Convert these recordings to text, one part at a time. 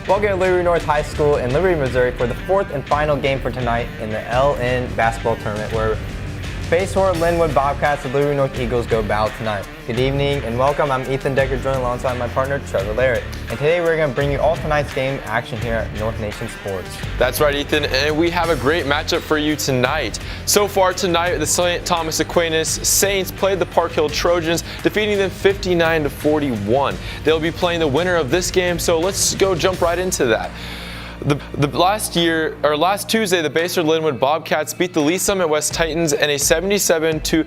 Welcome to Liberty North High School in Liberty, Missouri for the fourth and final game for tonight in the LN basketball tournament where Basehor Linwood Bobcats and Liberty North Eagles go battle tonight. Good evening and welcome. I'm Ethan Decker, joined alongside my partner Trevor Larrett. And today we're going to bring you all tonight's game action here at North Nation Sports. That's right, Ethan, and we have a great matchup for you tonight. So far tonight, the St. Thomas Aquinas Saints played the Park Hill Trojans, defeating them 59-41. They'll be playing the winner of this game, so let's go jump right into that. Last Tuesday, the Basehor Linwood Bobcats beat the Lee Summit West Titans in a 77-71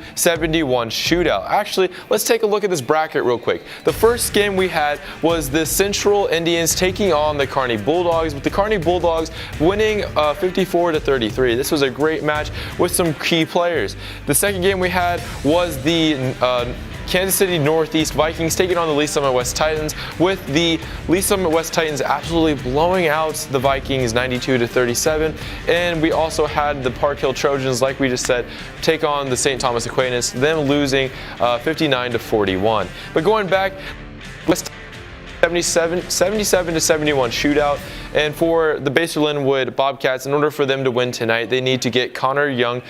shootout. Actually, let's take a look at this bracket real quick. The first game we had was the Central Indians taking on the Kearney Bulldogs, with the Kearney Bulldogs winning 54-33. This was a great match with some key players. The second game we had was the Kansas City Northeast Vikings taking on the Lee Summit West Titans, with the Lee Summit West Titans absolutely blowing out the Vikings 92-37. And we also had the Park Hill Trojans, like we just said, take on the St. Thomas Aquinas, them losing 59-41. But going back, 77-71 shootout. And for the Basehor Linwood Bobcats, in order for them to win tonight, they need to get Connor Young,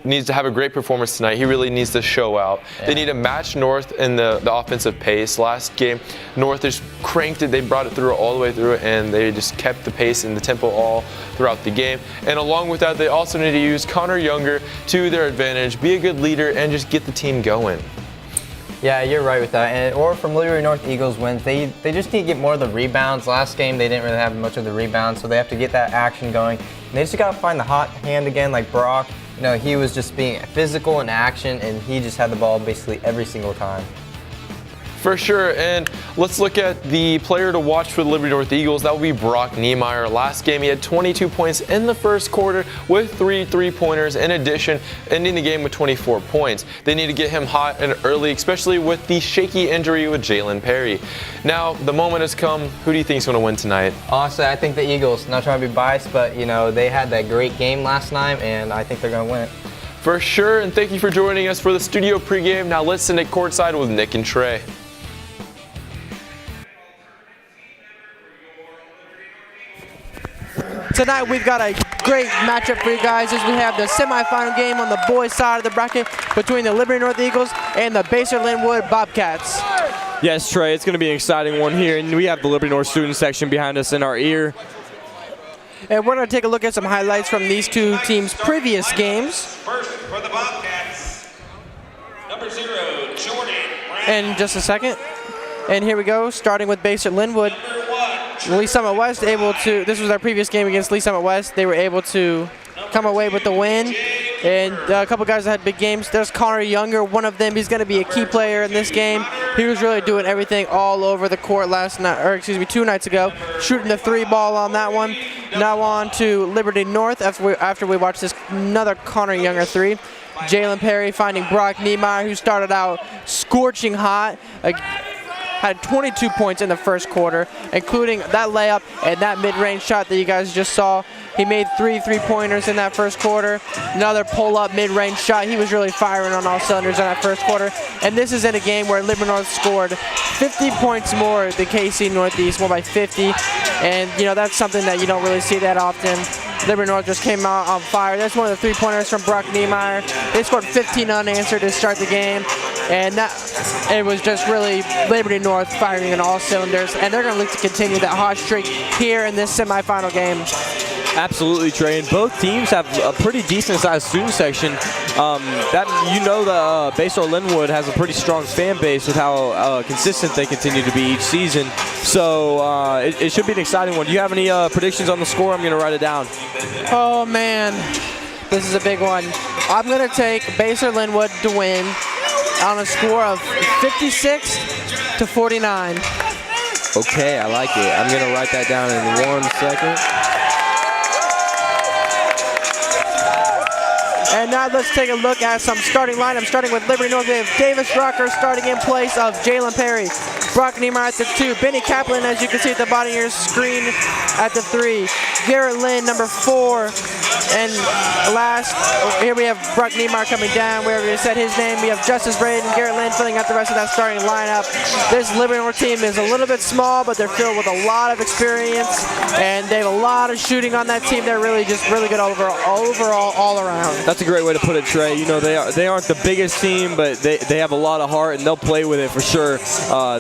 needs to have a great performance tonight. He really needs to show out. Yeah. They need to match North in the offensive pace. Last game, North just cranked it. They brought it through all the way through, and they just kept the pace and the tempo all throughout the game. And along with that, they also need to use Connor Younger to their advantage, be a good leader, and just get the team going. Yeah, you're right with that. Or from Liberty North Eagles wins, they just need to get more of the rebounds. Last game, they didn't really have much of the rebounds, so they have to get that action going. And they just got to find the hot hand again, like Brock. You know, he was just being physical in action, and he just had the ball basically every single time. For sure, and let's look at the player to watch for the Liberty North Eagles. That will be Brock Niemeyer. Last game, he had 22 points in the first quarter with 3 3-pointers. In addition, ending the game with 24 points. They need to get him hot and early, especially with the shaky injury with Jalen Perry. Now, the moment has come. Who do you think is going to win tonight? Honestly, I think the Eagles. Not trying to be biased, but, you know, they had that great game last night, and I think they're going to win it. For sure, and thank you for joining us for the studio pregame. Now let's send it courtside with Nick and Trey. Tonight we've got a great matchup for you guys as we have the semifinal game on the boys' side of the bracket between the Liberty North Eagles and the Basehor Linwood Bobcats. Yes, Trey, it's going to be an exciting one here, and we have the Liberty North student section behind us in our ear. And we're going to take a look at some highlights from these two teams' previous games. First for the Bobcats, number 0, Jordan. In just a second. And here we go, starting with Basehor Linwood. Lee Summit West this was our previous game against Lee Summit West. They were able to come away with the win. And a couple guys that had big games. There's Connor Younger, one of them. He's going to be a key player in this game. He was really doing everything all over the court two nights ago, shooting the 3 ball on that one. Now on to Liberty North after we watch this another Connor Younger 3. Jalen Perry finding Brock Niemeyer, who started out scorching hot. Had 22 points in the first quarter, including that layup and that mid-range shot that you guys just saw. He made 3 3-pointers in that first quarter. Another pull-up mid-range shot. He was really firing on all cylinders in that first quarter. And this is in a game where Liberty North scored 50 points more than KC Northeast, more by 50. And, you know, that's something that you don't really see that often. Liberty North just came out on fire. That's one of the 3-pointers from Brock Niemeyer. They scored 15 unanswered to start the game. And it was just really Liberty North firing on all cylinders. And they're going to look to continue that hot streak here in this semifinal game. Absolutely, Trey, and both teams have a pretty decent-sized student section. Basehor Linwood has a pretty strong fan base with how consistent they continue to be each season. So it should be an exciting one. Do you have any predictions on the score? I'm going to write it down. Oh, man. This is a big one. I'm going to take Basehor Linwood to win on a score of 56-49. Okay, I like it. I'm going to write that down in 1 second. And now let's take a look at some starting lineup. Starting with Liberty North, we have Davis Rucker starting in place of Jalen Perry. Brock Niemeyer at the 2. Benny Kaplan, as you can see at the bottom of your screen, at the 3. Garrett Lynn, number 4. And last, here we have Brock Niemeyer coming down. We already said his name. We have Justice Braden, Garrett Lynn filling out the rest of that starting lineup. This Liberty North team is a little bit small, but they're filled with a lot of experience, and they have a lot of shooting on that team. They're really just really good overall all around. That's a great way to put it, Trey. You know, they aren't the biggest team, but they have a lot of heart, and they'll play with it for sure.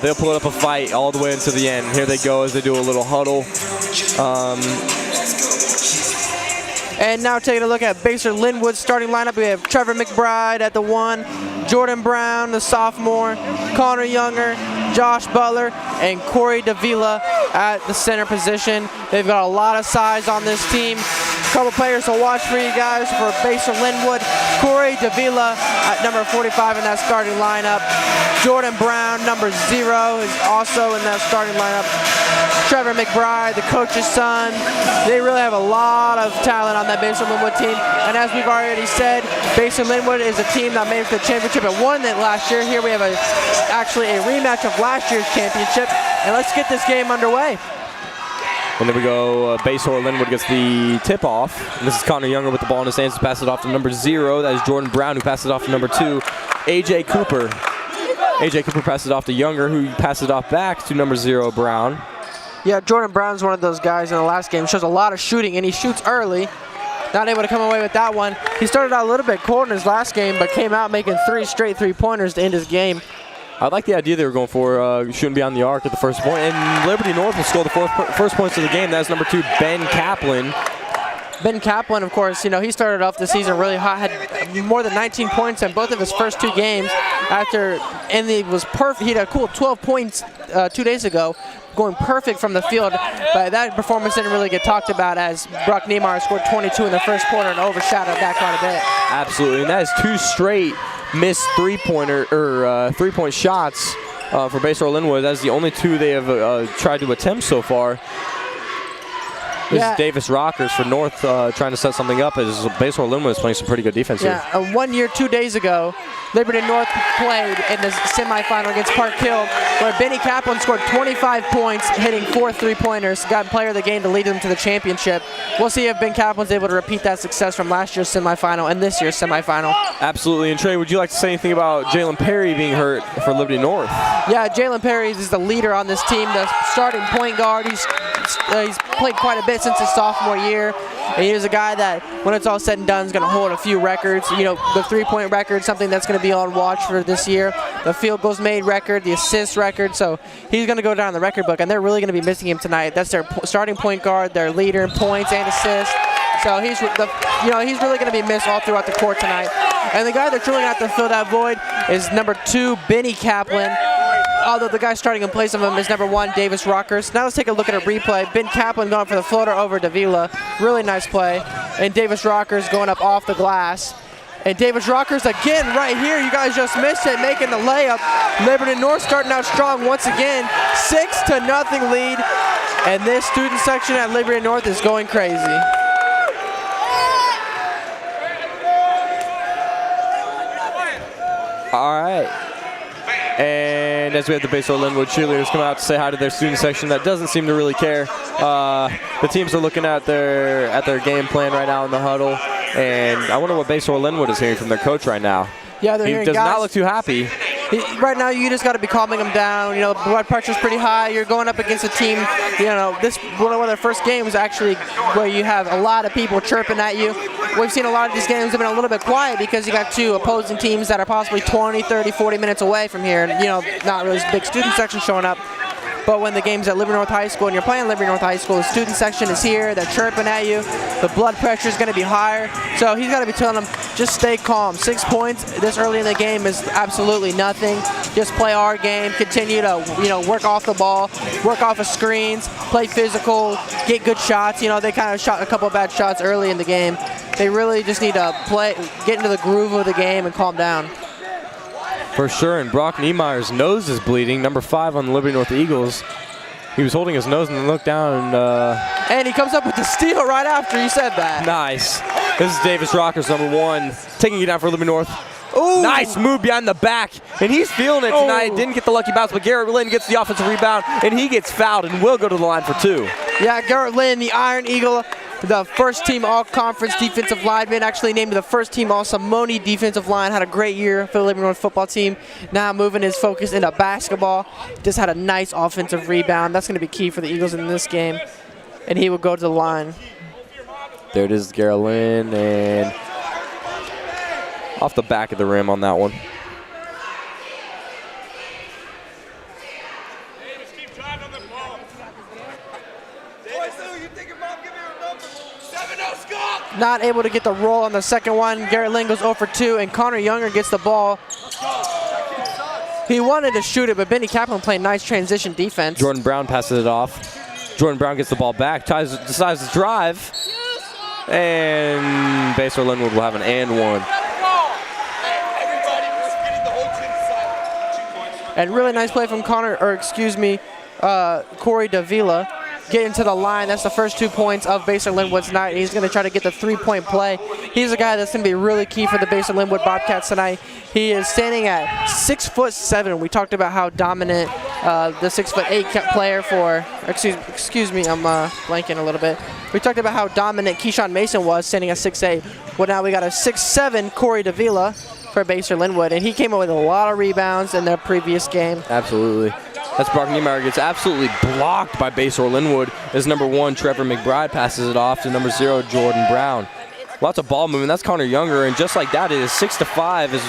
They'll put up a fight all the way into the end. Here they go as they do a little huddle. And now taking a look at Basehor Linwood's starting lineup, we have Trevor McBride at the 1, Jordan Brown, the sophomore, Connor Younger, Josh Butler, and Corey Davila at the center position. They've got a lot of size on this team. A couple players to watch for you guys for Basehor Linwood. Corey Davila at number 45 in that starting lineup. Jordan Brown, number 0, is also in that starting lineup. Trevor McBride, the coach's son. They really have a lot of talent on that Basehor Linwood team. And as we've already said, Basehor Linwood is a team that made it to the championship and won it last year. Here we have actually a rematch of last year's championship. And let's get this game underway. And there we go. Basehor Linwood gets the tip off. And this is Connor Younger with the ball in his hands to pass it off to number 0. That is Jordan Brown, who passes it off to number 2, AJ Cooper. AJ Cooper passes it off to Younger, who passes it off back to number 0, Brown. Yeah, Jordan Brown's one of those guys in the last game. Shows a lot of shooting, and he shoots early. Not able to come away with that one. He started out a little bit cold in his last game, but came out making 3 straight three-pointers to end his game. I like the idea they were going for, shooting beyond the arc at the first point. And Liberty North will score the first points of the game. That's number 2, Ben Kaplan. Ben Kaplan, of course, you know, he started off the season really hot, had more than 19 points in both of his first 2 games. And he was perfect. He had a cool 12 points 2 days ago, going perfect from the field. But that performance didn't really get talked about as Brock Niemeyer scored 22 in the first quarter and overshadowed that quite a bit. Absolutely, and that is 2 straight missed three-point shots for Basehor Linwood. That's the only 2 they have tried to attempt so far. This is Davis Rockers for North trying to set something up as Basehor Linwood is playing some pretty good defense here. 1 year, 2 days ago, Liberty North played in the semifinal against Park Hill, where Benny Kaplan scored 25 points, hitting 4 three-pointers, got player of the game to lead them to the championship. We'll see if Ben Kaplan's able to repeat that success from last year's semifinal and this year's semifinal. Absolutely. And Trey, would you like to say anything about Jalen Perry being hurt for Liberty North? Yeah, Jalen Perry is the leader on this team, the starting point guard. He's played quite a bit since his sophomore year. And he's a guy that, when it's all said and done, is going to hold a few records. You know, the three-point record, something that's going to be on watch for this year. The field goals made record, the assist record. So he's going to go down the record book, and they're really going to be missing him tonight. That's their starting point guard, their leader in points and assists. So he's really going to be missed all throughout the court tonight. And the guy that's really going to have to fill that void is number 2, Benny Kaplan. Although the guy starting in place of him is number 1, Davis Rockers. Now let's take a look at a replay. Ben Kaplan going for the floater over Davila. Really nice play. And Davis Rockers going up off the glass. And Davis Rockers again right here. You guys just missed it, making the layup. Liberty North starting out strong once again. 6-0 lead. And this student section at Liberty North is going crazy. All right. And as we have the Basehor Linwood cheerleaders come out to say hi to their student section that doesn't seem to really care. The teams are looking at their game plan right now in the huddle. And I wonder what Basehor Linwood is hearing from their coach right now. Yeah, they're he hearing does guys, not look too happy. Right now, you just got to be calming them down. You know, blood pressure's pretty high. You're going up against a team, you know, this one of their first games actually where you have a lot of people chirping at you. We've seen a lot of these games have been a little bit quiet because you got 2 opposing teams that are possibly 20, 30, 40 minutes away from here. And, you know, not really big student section showing up. But when the game's at Liberty North High School and you're playing Liberty North High School, the student section is here, they're chirping at you, the blood pressure is going to be higher. So he's got to be telling them, just stay calm. 6 points this early in the game is absolutely nothing. Just play our game, continue to, you know, work off the ball, work off of screens, play physical, get good shots. You know, they kind of shot a couple of bad shots early in the game. They really just need to get into the groove of the game and calm down. For sure, and Brock Niemeyer's nose is bleeding. Number 5 on the Liberty North Eagles. He was holding his nose and then looked down and he comes up with the steal right after he said that. Nice. This is Davis Rockers, number 1, taking it down for Liberty North. Ooh. Nice move behind the back, and he's feeling it tonight. Didn't get the lucky bounce, but Garrett Lynn gets the offensive rebound, and he gets fouled and will go to the line for 2. Yeah, Garrett Lynn, the Iron Eagle, the first team all-conference defensive lineman, actually named the first team all-Simone defensive line, had a great year for the Liberty North football team. Now moving his focus into basketball. Just had a nice offensive rebound. That's going to be key for the Eagles in this game. And he will go to the line. There it is, Garrett Lynn, and off the back of the rim on that one. Not able to get the roll on the second one. Garrett Lynn goes 0 for 2, and Connor Younger gets the ball. He wanted to shoot it, but Benny Kaplan played nice transition defense. Jordan Brown passes it off. Jordan Brown gets the ball back, decides to drive, and Basehor Linwood will have an and one. And really nice play from Corey Davila. Getting to the line. That's the first 2 points of Basehor Linwood tonight. He's going to try to get the 3-point play. He's a guy that's going to be really key for the Basehor Linwood Bobcats tonight. He is standing at 6'7". We talked about how dominant the 6'8" player for, excuse me, I'm blanking a little bit. We talked about how dominant Keyshawn Mason was, standing at 6'8". Well, now we got a 6'7" Corey Davila for Basehor Linwood, and he came up with a lot of rebounds in their previous game. Absolutely. That's Brock Niemeyer, gets absolutely blocked by Basehor Linwood as number 1, Trevor McBride, passes it off to number 0, Jordan Brown. Lots of ball movement. That's Connor Younger, and just like that, it is 6-5 as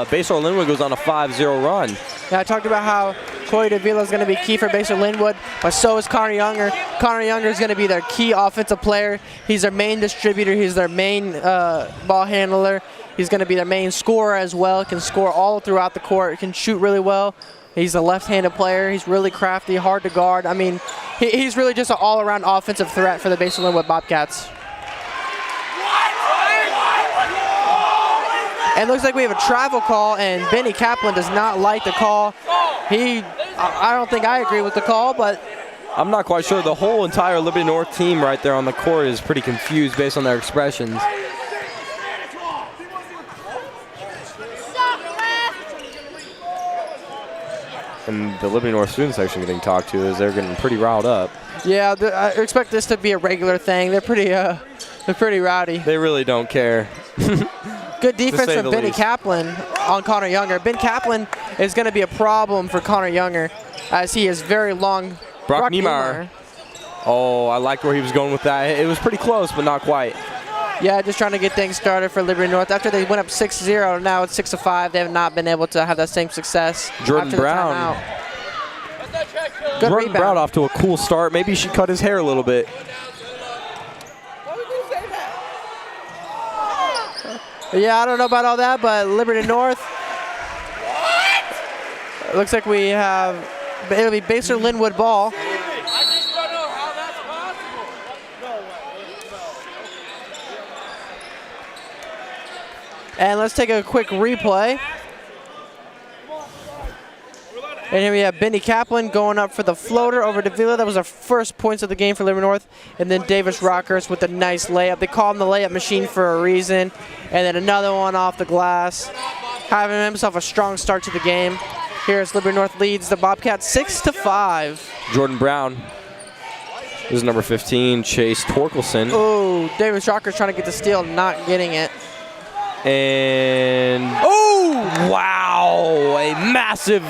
Basehor Linwood goes on a 5-0 run. Yeah, I talked about how Corey Davila is going to be key for Basehor Linwood, but so is Connor Younger. Connor Younger is going to be their key offensive player. He's their main distributor. He's their main ball handler. He's going to be their main scorer as well. Can score all throughout the court. Can shoot really well. He's a left-handed player. He's really crafty, hard to guard. I mean, he's really just an all-around offensive threat for the Basehor Linwood Bobcats. And it looks like we have a travel call, and Benny Kaplan does not like the call. I don't think I agree with the call, but I'm not quite sure. The whole entire Liberty North team right there on the court is pretty confused based on their expressions. And the Liberty North student section getting talked to as they're getting pretty riled up. Yeah, I expect this to be a regular thing. They're pretty rowdy. They really don't care. Good defense from Benny Kaplan on Connor Younger. Ben Kaplan is going to be a problem for Connor Younger as he is very long. Brock Niemeyer. Oh, I liked where he was going with that. It was pretty close, but not quite. Yeah, just trying to get things started for Liberty North. After they went up 6-0, now it's 6-5. They have not been able to have that same success. Jordan Brown. Good Jordan rebound. Brown off to a cool start. Maybe he should cut his hair a little bit. Yeah, I don't know about all that, but Liberty North. It looks like we have, it'll be Basehor Linwood ball. And let's take a quick replay. And here we have Benny Kaplan going up for the floater over Davila. That was our first points of the game for Liberty North. And then Davis Rockers with a nice layup. They call him the layup machine for a reason. And then another one off the glass. Having himself a strong start to the game. Here's Liberty North leads the Bobcats 6-5. Jordan Brown. This is number 15, Chase Torkelson. Oh, Davis Rockers trying to get the steal, not getting it. And, oh, wow, a massive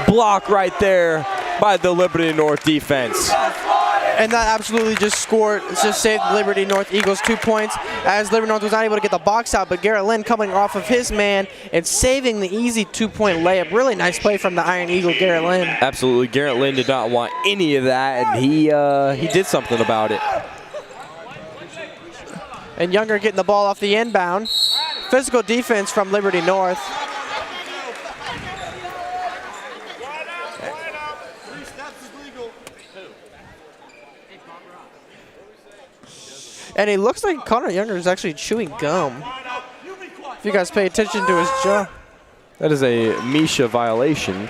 block right there by the Liberty North defense. And that absolutely just saved Liberty North Eagles 2 points as Liberty North was not able to get the box out, but Garrett Lynn coming off of his man and saving the easy 2-point layup. Really nice play from the Iron Eagle, Garrett Lynn. Absolutely, Garrett Lynn did not want any of that, and he did something about it. And Younger getting the ball off the inbound. Physical defense from Liberty North. And he looks like Connor Younger is actually chewing gum. If you guys pay attention to his jaw. That is a Misha violation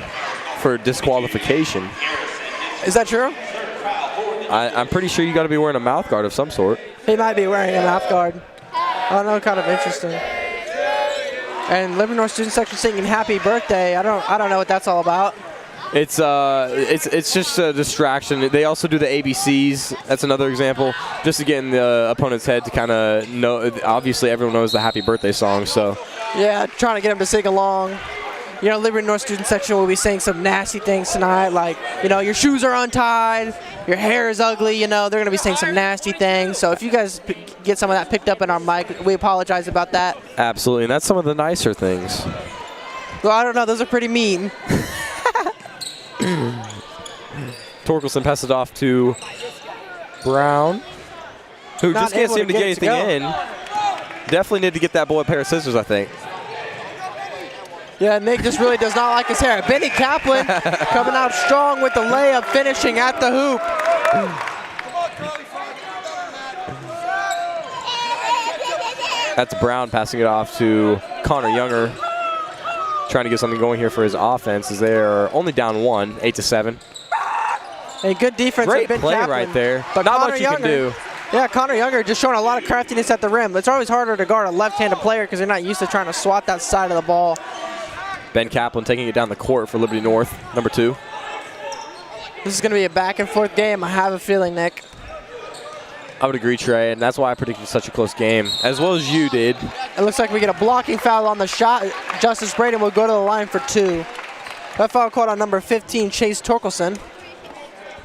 for disqualification. Is that true? I'm pretty sure you got to be wearing a mouth guard of some sort. He might be wearing a mouth guard. Oh no, kind of interesting. And Liberty North student section singing "Happy Birthday." I don't know what that's all about. It's just a distraction. They also do the ABCs. That's another example, just to get in the opponent's head to kind of know. Obviously, everyone knows the Happy Birthday song, so. Yeah, trying to get them to sing along. You know, Liberty North student section will be saying some nasty things tonight, like, you know, your shoes are untied, your hair is ugly, you know, they're going to be saying some nasty things. So if you guys get some of that picked up in our mic, we apologize about that. Absolutely, and that's some of the nicer things. Well, I don't know, those are pretty mean. Torkelson passes it off to Brown, who Not just can't able seem to to get get it to anything go. in. Definitely need to get that boy a pair of scissors, I think. Yeah, Nick just really does not like his hair. Benny Kaplan coming out strong with the layup, finishing at the hoop. That's Brown passing it off to Connor Younger, trying to get something going here for his offense as they are only down 1, 8-7. A good defense. Great Ben play Kaplan, right there. but Not Connor much you can Younger- do. Yeah, Connor Younger just showing a lot of craftiness at the rim. It's always harder to guard a left-handed player because they're not used to trying to swat that side of the ball. Ben Kaplan taking it down the court for Liberty North, number 2. This is going to be a back-and-forth game, I have a feeling, Nick. I would agree, Trey, and that's why I predicted such a close game, as well as you did. It looks like we get a blocking foul on the shot. Justice Braden will go to the line for 2. That foul called on number 15, Chase Torkelson.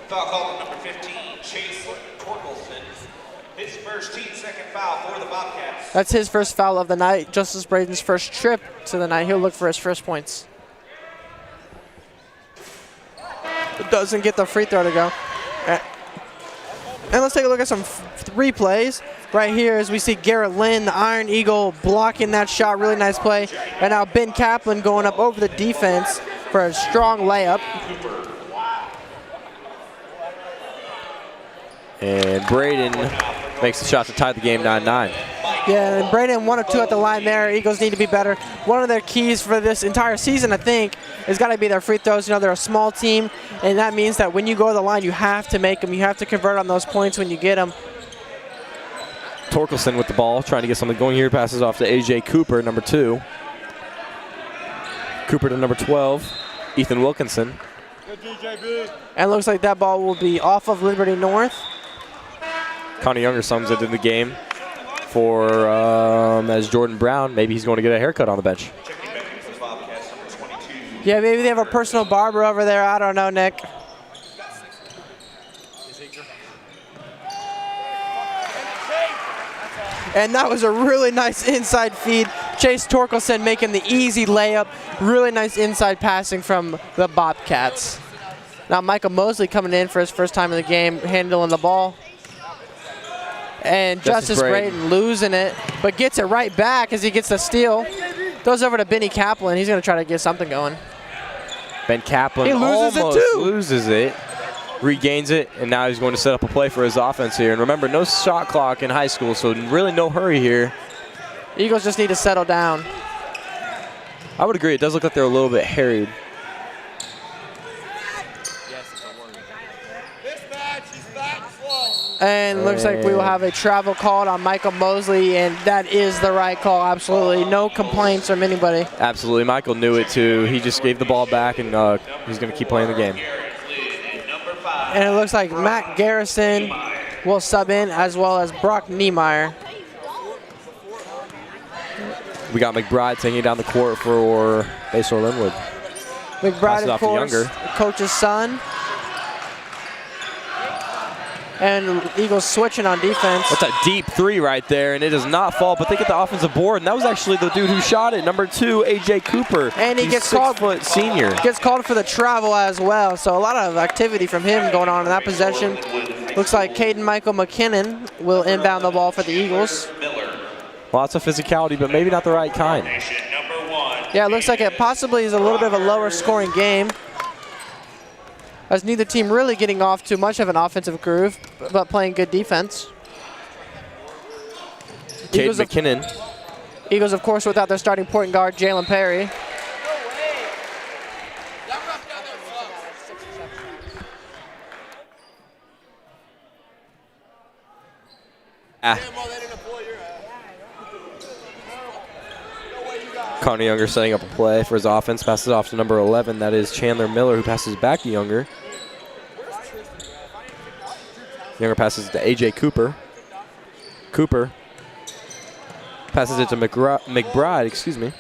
Foul call on number 15, Chase Torkelson. His first team second foul for the Bobcats. That's his first foul of the night. Justice Braden's first trip to the night. He'll look for his first points. Doesn't get the free throw to go. And let's take a look at some replays. Right here as we see Garrett Lynn, the Iron Eagle, blocking that shot. Really nice play. And now Ben Kaplan going up over the defense for a strong layup. And Braden makes the shot to tie the game 9-9. Yeah, and Braden 1 of 2 at the line there. Eagles need to be better. One of their keys for this entire season, I think, has got to be their free throws. You know, they're a small team, and that means that when you go to the line, you have to make them. You have to convert on those points when you get them. Torkelson with the ball, trying to get something going here. Passes off to A.J. Cooper, number 2. Cooper to number 12, Ethan Wilkinson. And it looks like that ball will be off of Liberty North. Connor Younger sums it in the game for as Jordan Brown. Maybe he's going to get a haircut on the bench. Yeah, maybe they have a personal barber over there. I don't know, Nick. And that was a really nice inside feed. Chase Torkelson making the easy layup. Really nice inside passing from the Bobcats. Now Michael Mosley coming in for his first time in the game, handling the ball. And Justice Braden losing it, but gets it right back as he gets the steal. Goes over to Benny Kaplan. He's going to try to get something going. Ben Kaplan He loses it almost too. loses it, regains it, and now he's going to set up a play for his offense here. And remember, no shot clock in high school, so really no hurry here. Eagles just need to settle down. I would agree. It does look like they're a little bit harried. And looks like we will have a travel called on Michael Mosley, and that is the right call, absolutely. No complaints from anybody. Absolutely. Michael knew it, too. He just gave the ball back, and he's going to keep playing the game. And it looks like Matt Garrison will sub in, as well as Brock Niemeyer. We got McBride taking it down the court for Basehor Linwood. McBride, it of off to course, Younger. the coach's son. And Eagles switching on defense. That's a deep 3 right there, and it does not fall, but they get the offensive board, and that was actually the dude who shot it, number 2, A.J. Cooper. And he He's gets called 6-foot senior. Gets called for the travel as well. So a lot of activity from him going on in that possession. Looks like Caden Michael McKinnon will inbound the ball for the Eagles. Lots of physicality, but maybe not the right kind. Yeah, it looks like it possibly is a little bit of a lower scoring game, as neither team really getting off too much of an offensive groove, but playing good defense. Caden McKinnon. Eagles, of course, without their starting point guard, Jalen Perry. Connor Younger setting up a play for his offense. Passes off to number 11. That is Chandler Miller, who passes back to Younger. Younger passes to A.J. Cooper. Cooper passes it to McBride, excuse me.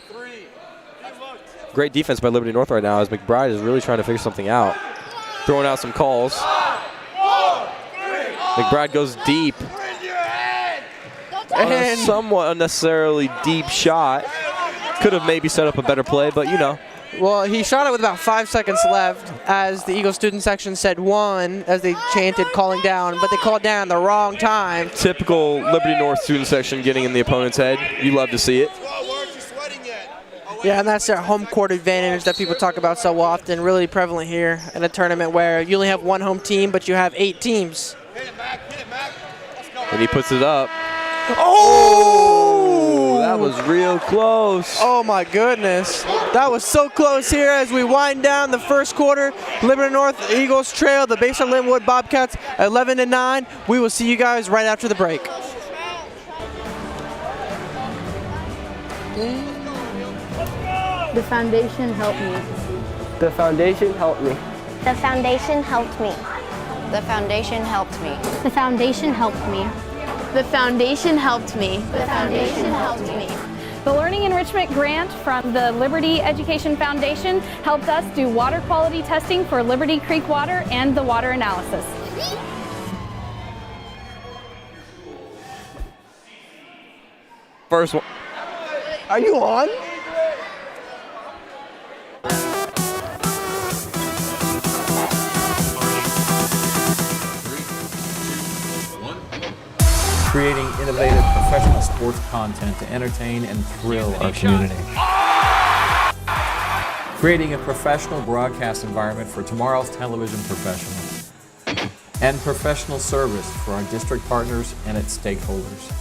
Great defense by Liberty North right now as McBride is really trying to figure something out. Throwing out some calls. McBride goes deep. On a somewhat unnecessarily deep shot. Could have maybe set up a better play, but you know. Well, he shot it with about 5 seconds left as the Eagle student section said 1 as they chanted calling down, but they called down the wrong time. Typical Liberty North student section getting in the opponent's head. You love to see it. Yeah, and that's their home court advantage that people talk about so often, really prevalent here in a tournament where you only have 1 home team, but you have 8 teams. And he puts it up. Oh! That was real close. Oh my goodness. That was so close here as we wind down the first quarter. Liberty North Eagles trail the Basehor Linwood Bobcats 11-9. We will see you guys right after the break. The foundation helped me. The foundation helped me. The foundation helped me. The foundation helped me. The foundation helped me. The foundation helped me. The foundation helped me. The Learning Enrichment Grant from the Liberty Education Foundation helped us do water quality testing for Liberty Creek water and the water analysis. First one. Are you on? Creating innovative professional sports content to entertain and thrill our community. Creating a professional broadcast environment for tomorrow's television professionals. And professional service for our district partners and its stakeholders.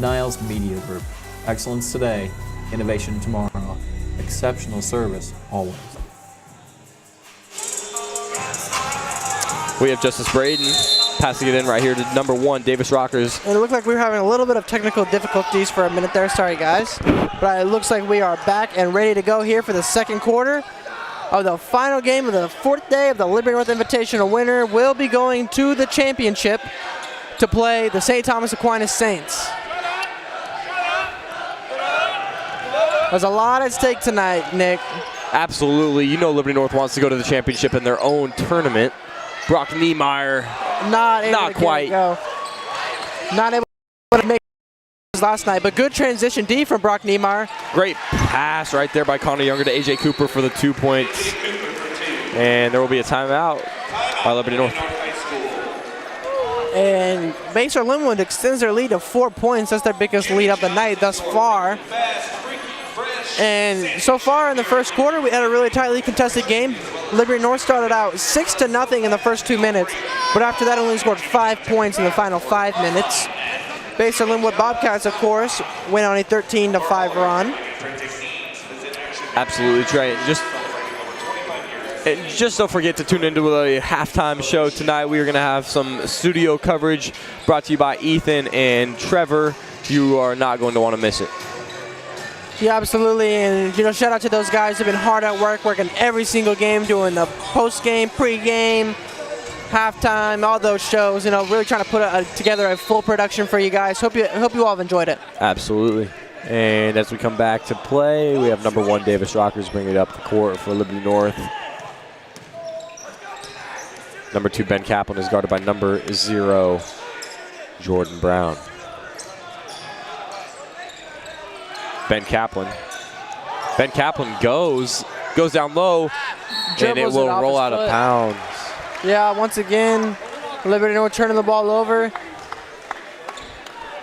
Niles Media Group. Excellence today, innovation tomorrow. Exceptional service always. We have Justice Braden passing it in right here to number 1, Davis Rockers. And it looked like we were having a little bit of technical difficulties for a minute there. Sorry, guys. But it looks like we are back and ready to go here for the second quarter of the final game of the 4th day of the Liberty North Invitational. Winner will be going to the championship to play the St. Thomas Aquinas Saints. There's a lot at stake tonight, Nick. Absolutely. You know Liberty North wants to go to the championship in their own tournament. Brock Niemeyer, not quite. Not able to make it last night, but good transition D from Brock Niemeyer. Great pass right there by Connor Younger to A.J. Cooper for the 2 points. And there will be a timeout by Liberty North. And Basehor Linwood extends their lead to 4 points. That's their biggest lead of the night thus far. And so far in the first quarter, we had a really tightly contested game. Liberty North started out 6-0 in the first 2 minutes, but after that only scored 5 points in the final 5 minutes. Basehor Linwood Bobcats, of course, went on a 13-5 run. Absolutely, Trey. Just don't forget to tune into a halftime show tonight. We are going to have some studio coverage brought to you by Ethan and Trevor. You are not going to want to miss it. Yeah, absolutely, and shout out to those guys who've been hard at work, working every single game, doing the post-game, pre-game, halftime, all those shows. Really trying to put together a full production for you guys. Hope you all have enjoyed it. Absolutely. And as we come back to play, we have number 1 Davis Rockers bringing it up the court for Liberty North. Number 2 Ben Kaplan is guarded by number 0 Jordan Brown. Ben Kaplan goes down low, and it will roll out of bounds. Yeah, once again, Liberty North turning the ball over.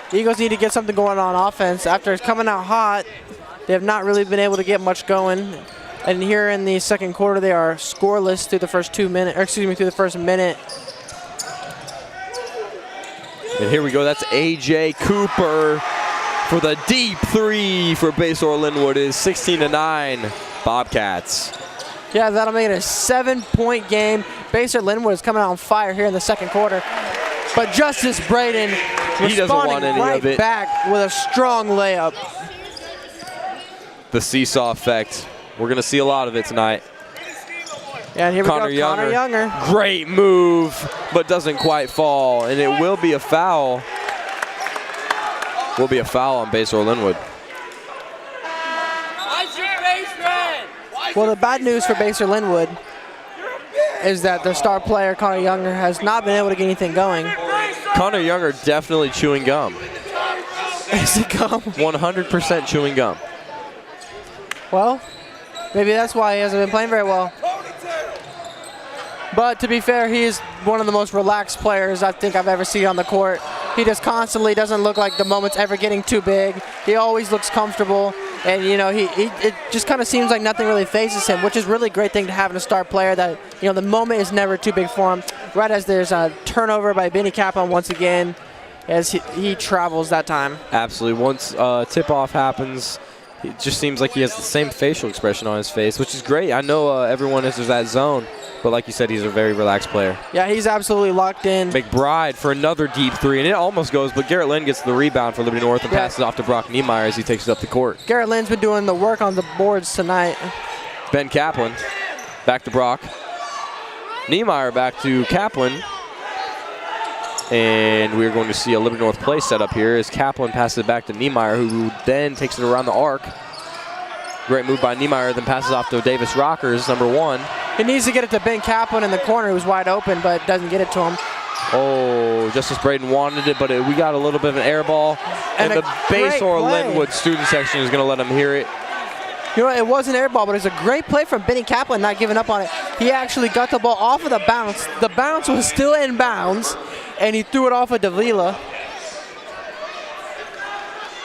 The Eagles need to get something going on offense. After coming out hot, they have not really been able to get much going. And here in the second quarter, they are scoreless through the first 2 minutes, or excuse me, through the first minute. And here we go. That's A.J. Cooper for the deep 3 for Basehor Linwood. Is 16-9 Bobcats. Yeah, that'll make it a 7-point game. Basehor Linwood is coming out on fire here in the second quarter. But Justice Braden responding right back with a strong layup. The seesaw effect. We're going to see a lot of it tonight. Yeah, and here we go, Connor Younger. Great move, but doesn't quite fall, and it will be a foul. Will be a foul on Basehor Linwood. Well, the bad news for Basehor Linwood is that the star player, Connor Younger, has not been able to get anything going. Connor Younger definitely chewing gum. Is it gum? 100% chewing gum. Well, maybe that's why he hasn't been playing very well. But to be fair, he is one of the most relaxed players I think I've ever seen on the court. He just constantly doesn't look like the moment's ever getting too big. He always looks comfortable, and you know, it just kind of seems like nothing really phases him, which is really a great thing to have in a star player, that, you know, the moment is never too big for him. Right as there's a turnover by Benny Kaplan once again, as he travels that time. Absolutely. Once tip-off happens, it just seems like he has the same facial expression on his face, which is great. I know everyone enters that zone, but like you said, he's a very relaxed player. Yeah, he's absolutely locked in. McBride for another deep three, and it almost goes, but Garrett Lynn gets the rebound for Liberty North and passes off to Brock Niemeyer as he takes it up the court. Garrett Lynn's been doing the work on the boards tonight. Ben Kaplan back to Brock. Niemeyer back to Kaplan. And we're going to see a Liberty North play set up here as Kaplan passes it back to Niemeyer, who then takes it around the arc. Great move by Niemeyer, then passes off to Davis Rockers, number 1. He needs to get it to Ben Kaplan in the corner, who's wide open, but doesn't get it to him. Oh, Justice Braden wanted it, but we got a little bit of an air ball. And the Basehor Linwood student section is going to let him hear it. You know, it was an air ball, but it's a great play from Benny Kaplan, not giving up on it. He actually got the ball off of the bounce. The bounce was still in bounds, and he threw it off of Davila.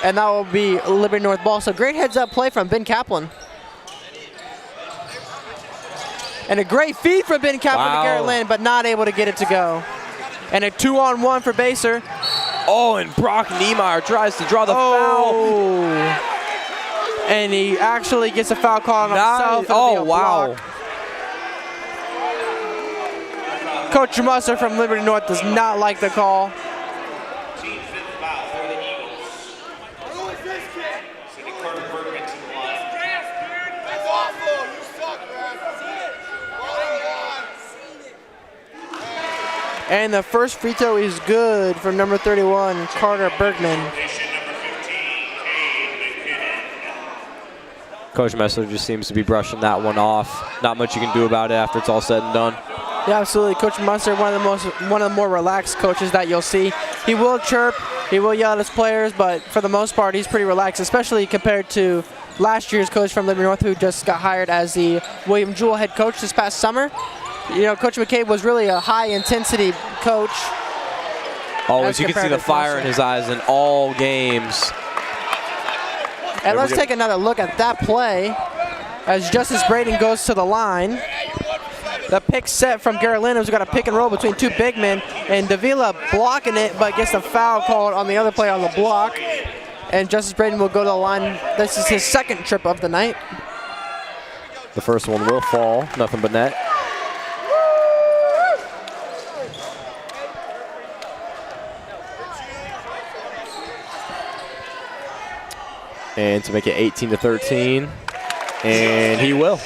And that will be Liberty North ball. So great heads-up play from Ben Kaplan. And a great feed from Ben Kaplan to Garrett Lynn, but not able to get it to go. And a 2-on-1 for Baser. Oh, and Brock Niemeyer tries to draw the foul. And he actually gets a foul call on himself. Oh, wow. Block. Coach Musser from Liberty North does not like the call. And the first free throw is good from number 31, Carter Bergman. Coach Messler just seems to be brushing that one off. Not much you can do about it after it's all said and done. Yeah, absolutely. Coach Munster, one of the more relaxed coaches that you'll see. He will chirp, he will yell at his players, but for the most part, he's pretty relaxed, especially compared to last year's coach from Liberty North, who just got hired as the William Jewell head coach this past summer. You know, Coach McCabe was really a high-intensity coach. Always, you can see the fire in his eyes in all games. And let's take another look at that play as Justice Braden goes to the line. The pick set from Garrett Lynn, who's got a pick and roll between two big men, and Davila blocking it, but gets a foul called on the other play on the block. And Justice Braden will go to the line. This is his second trip of the night. The first one will fall, nothing but net. And to make it 18-13, and he will.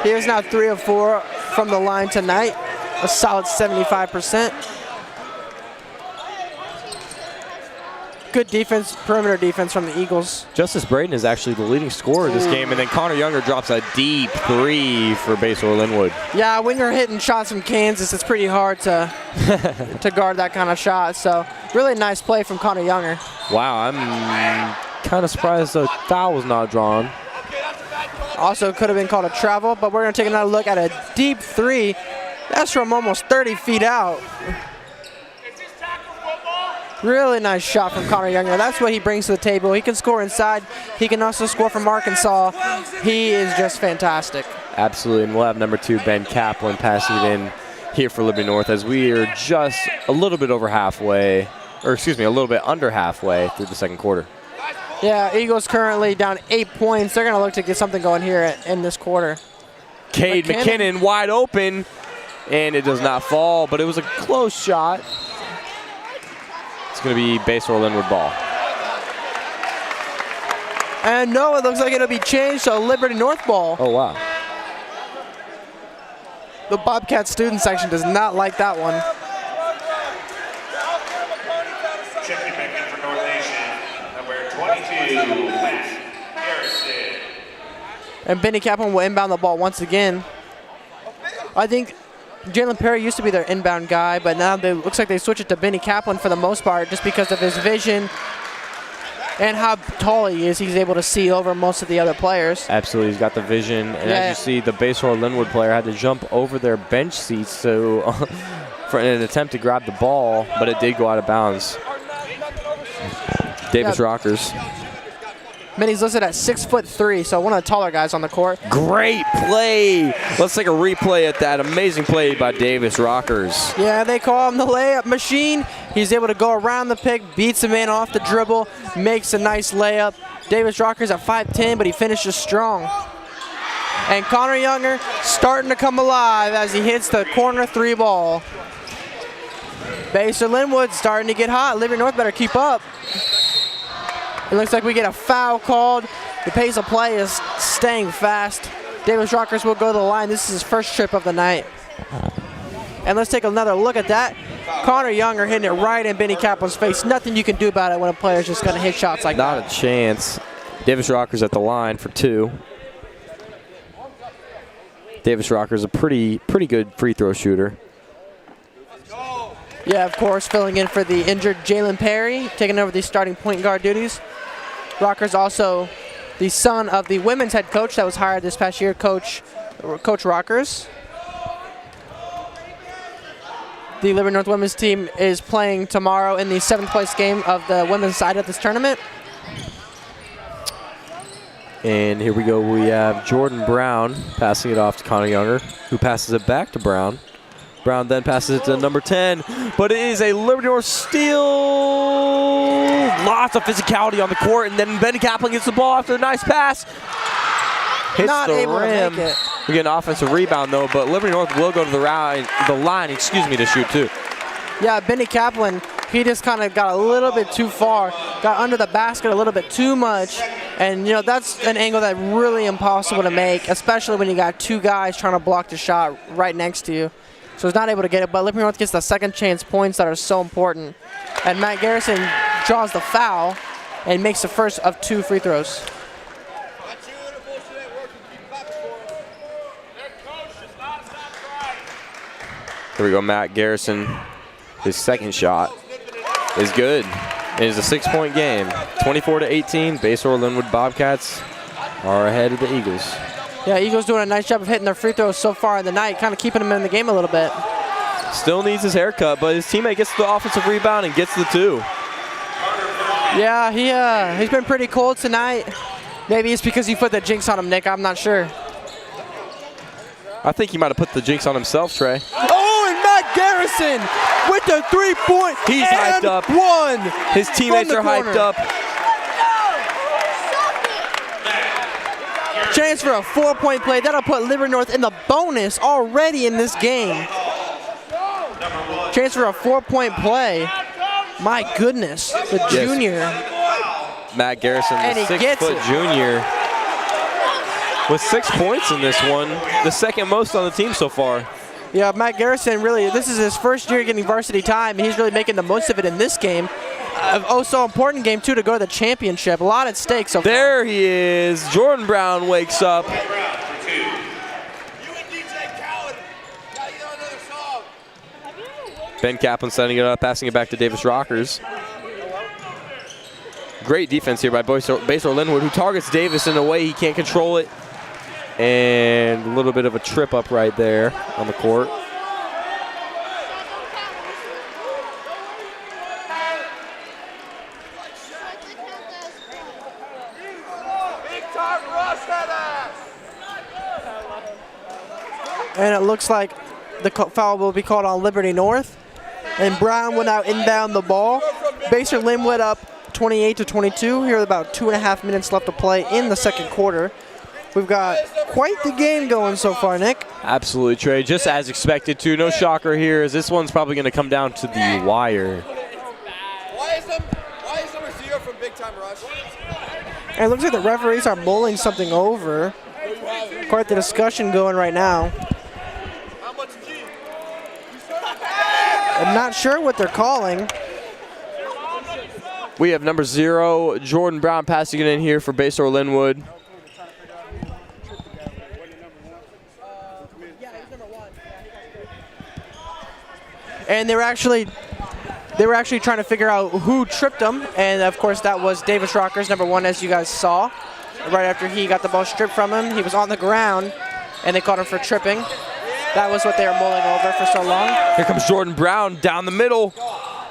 He is now 3 of 4 from the line tonight, a solid 75%. Good defense, perimeter defense from the Eagles. Justice Braden is actually the leading scorer of this game, and then Connor Younger drops a deep three for Basehor Linwood. Yeah, when you're hitting shots from Kansas, it's pretty hard to to guard that kind of shot. So really nice play from Connor Younger. Wow, I'm kind of surprised the foul was not drawn. Also could have been called a travel, but we're going to take another look at a deep three. That's from almost 30 feet out. Really nice shot from Connor Younger. That's what he brings to the table. He can score inside. He can also score from Arkansas. He is just fantastic. Absolutely, and we'll have number 2, Ben Kaplan, passing it in here for Liberty North as we are just a little bit over halfway, or excuse me, a little bit under halfway through the second quarter. Yeah, Eagles currently down 8 points. They're going to look to get something going here in this quarter. Cade McKinnon wide open, and it does not fall, but it was a close shot. It's going to be Basehor Linwood ball. And no, it looks like it'll be changed to a Liberty North ball. Oh, wow. The Bobcat student section does not like that one. Checking back in for North Nation, number 22, Matt Garrison. And Benny Kaplan will inbound the ball once again. I think Jalen Perry used to be their inbound guy, but now it looks like they switch it to Benny Kaplan for the most part just because of his vision and how tall he is. He's able to see over most of the other players. Absolutely, he's got the vision. And as you see, the Basehor Linwood player had to jump over their bench seats to, for an attempt to grab the ball, but it did go out of bounds. Davis Rockers. Benny's listed at 6'3", so one of the taller guys on the court. Great play. Let's take a replay at that. Amazing play by Davis Rockers. Yeah, they call him the layup machine. He's able to go around the pick, beats a man off the dribble, makes a nice layup. Davis Rockers at 5'10", but he finishes strong. And Connor Younger starting to come alive as he hits the corner 3 ball. Basehor Linwood starting to get hot. Liberty North better keep up. It looks like we get a foul called. The pace of play is staying fast. Davis Rockers will go to the line. This is his first trip of the night. And let's take another look at that. Connor Younger hitting it right in Benny Kaplan's face. Nothing you can do about it when a player's just going to hit shots like that. Not a chance. Davis Rockers at the line for 2. Davis Rockers a pretty good free throw shooter. Yeah, of course, filling in for the injured Jalen Perry, taking over the starting point guard duties. Rockers also the son of the women's head coach that was hired this past year, Coach Rockers. The Liberty North women's team is playing tomorrow in the 7th place game of the women's side of this tournament. And here we go. We have Jordan Brown passing it off to Connor Younger, who passes it back to Brown. Brown then passes it to number 10, but it is a Liberty North steal. Lots of physicality on the court, and then Benny Kaplan gets the ball after a nice pass. Hits Not the able rim. to make it. We get an offensive rebound though, but Liberty North will go to the line, to shoot too. Yeah, Benny Kaplan, he just kind of got a little bit too far, got under the basket a little bit too much, and you know that's an angle that's really impossible to make, especially when you got 2 guys trying to block the shot right next to you. So he's not able to get it, but Liberty North gets the second chance points that are so important. And Matt Garrison draws the foul and makes the first of 2 free throws. Here we go, Matt Garrison. His second shot is good. It is a 6-point game. 24-18. Basehor Linwood Bobcats are ahead of the Eagles. Yeah, Eagles doing a nice job of hitting their free throws so far in the night, kind of keeping him in the game a little bit. Still needs his haircut, but his teammate gets the offensive rebound and gets the 2. Yeah, he's been pretty cold tonight. Maybe it's because you put the jinx on him, Nick. I'm not sure. I think he might have put the jinx on himself, Trey. Oh, and Matt Garrison with the 3-point. He's hyped up. 1. His teammates are hyped up. Chance for a 4-point play. That'll put Liberty North in the bonus already in this game. Chance for a 4-point play. My goodness, the junior. Matt Garrison, And the he gets 6-foot it. junior, with 6 points in this one, the second most on the team so far. Yeah, Matt Garrison really, this is his first year getting varsity time, and he's really making the most of it in this game. So important game, too, to go to the championship. A lot at stake so far. There he is. Jordan Brown wakes up. Ben Kaplan setting it up, passing it back to Davis Rockers. Great defense here by Basehor Linwood, who targets Davis in a way he can't control it. And a little bit of a trip up right there on the court. And it looks like the foul will be called on Liberty North. And Brown will now inbound the ball. Basehor Linwood up 28-22. Here are about 2.5 minutes left to play in the second quarter. We've got quite the game going so far, Nick. Absolutely, Trey. Just as expected, too. No shocker here, as this one's probably going to come down to the wire. Why is the receiver from Big Time Rush? And it looks like the referees are mulling something over. Quite the discussion going right now. I'm not sure what they're calling. We have number 0, Jordan Brown, passing it in here for Basehor Linwood. And they were actually trying to figure out who tripped him, and of course that was Davis Rockers, number 1, as you guys saw. Right after he got the ball stripped from him, he was on the ground, and they caught him for tripping. That was what they were mulling over for so long. Here comes Jordan Brown down the middle,